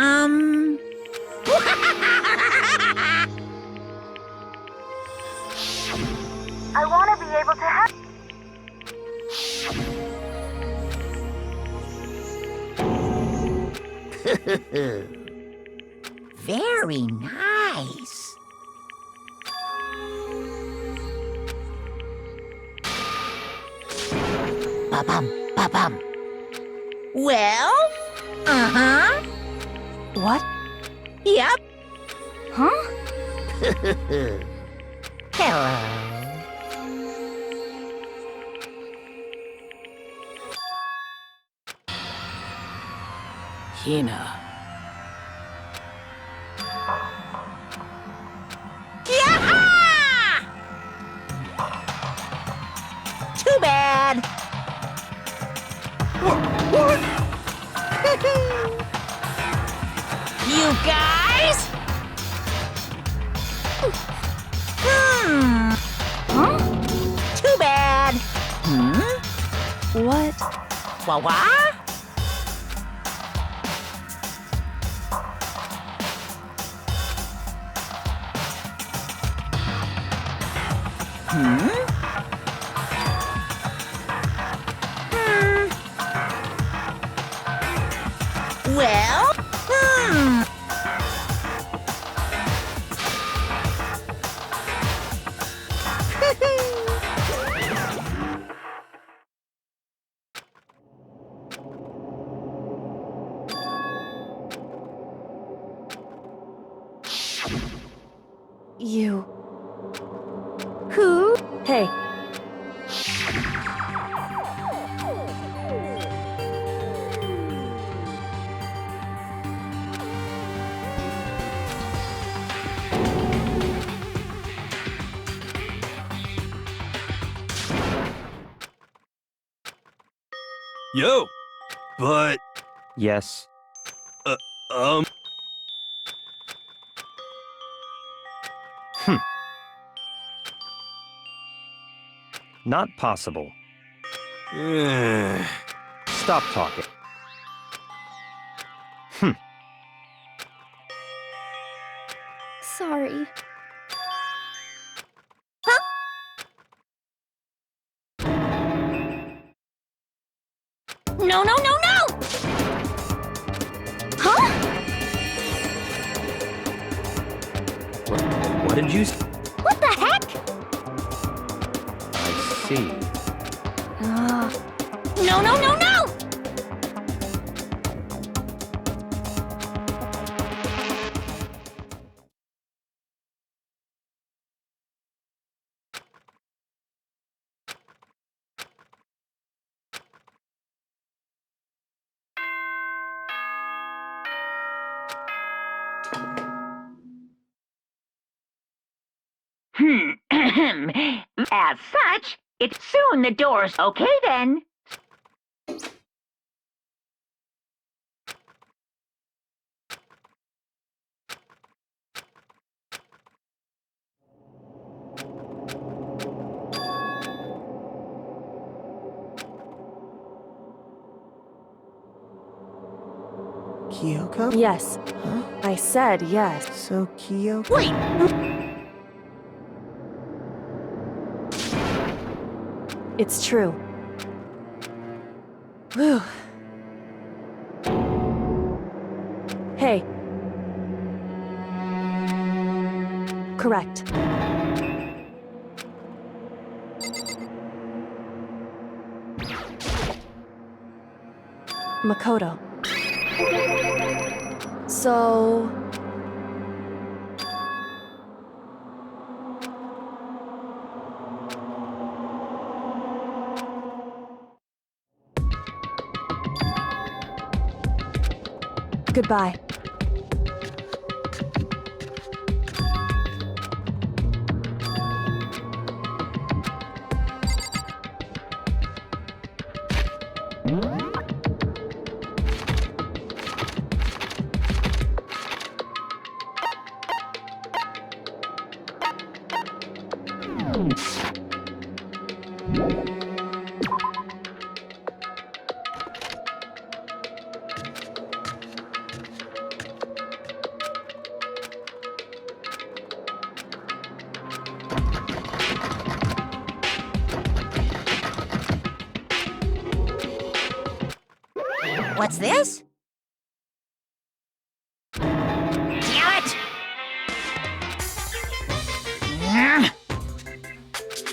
I want to be able to have. Very nice. Ba-bum, ba-bum. Well? Uh-huh. What? Yep. Huh? Hello. Hina. Yaha! Too bad. What? You guys? Huh? Too bad. What? Wah-wah? Well, You. who? Hey. Yo! But, Yes. um... Not possible. eh. Stop talking. Sorry. No, no, no, no! Huh? What did you say? What the heck? I see. No, no, no, no! As such, it's soon the doors. Okay then. Kyoko? Yes. Huh? I said yes. So Kyoko? Wait! It's true. Whew. Hey. Correct. Makoto. So... Goodbye. What's this? Damn it!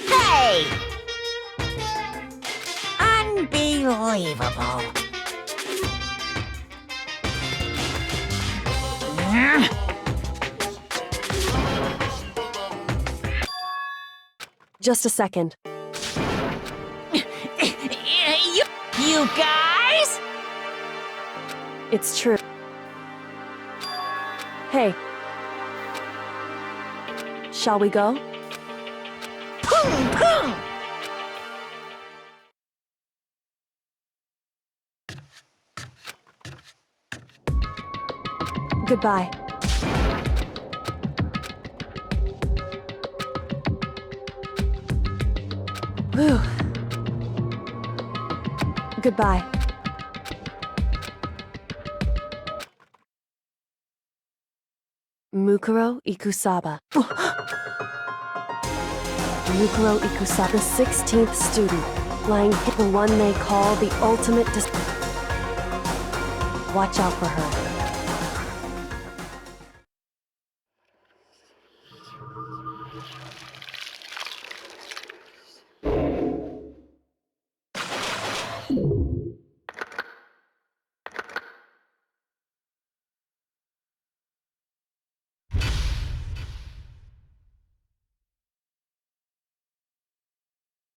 Hey! Unbelievable. Just a second. You guys? It's true. Hey. Shall we go? Boom, boom! Goodbye. Whew. Goodbye. Mukuro Ikusaba. Mukuro Ikusaba, the 16th student, lying hit, the one they call the ultimate Watch out for her.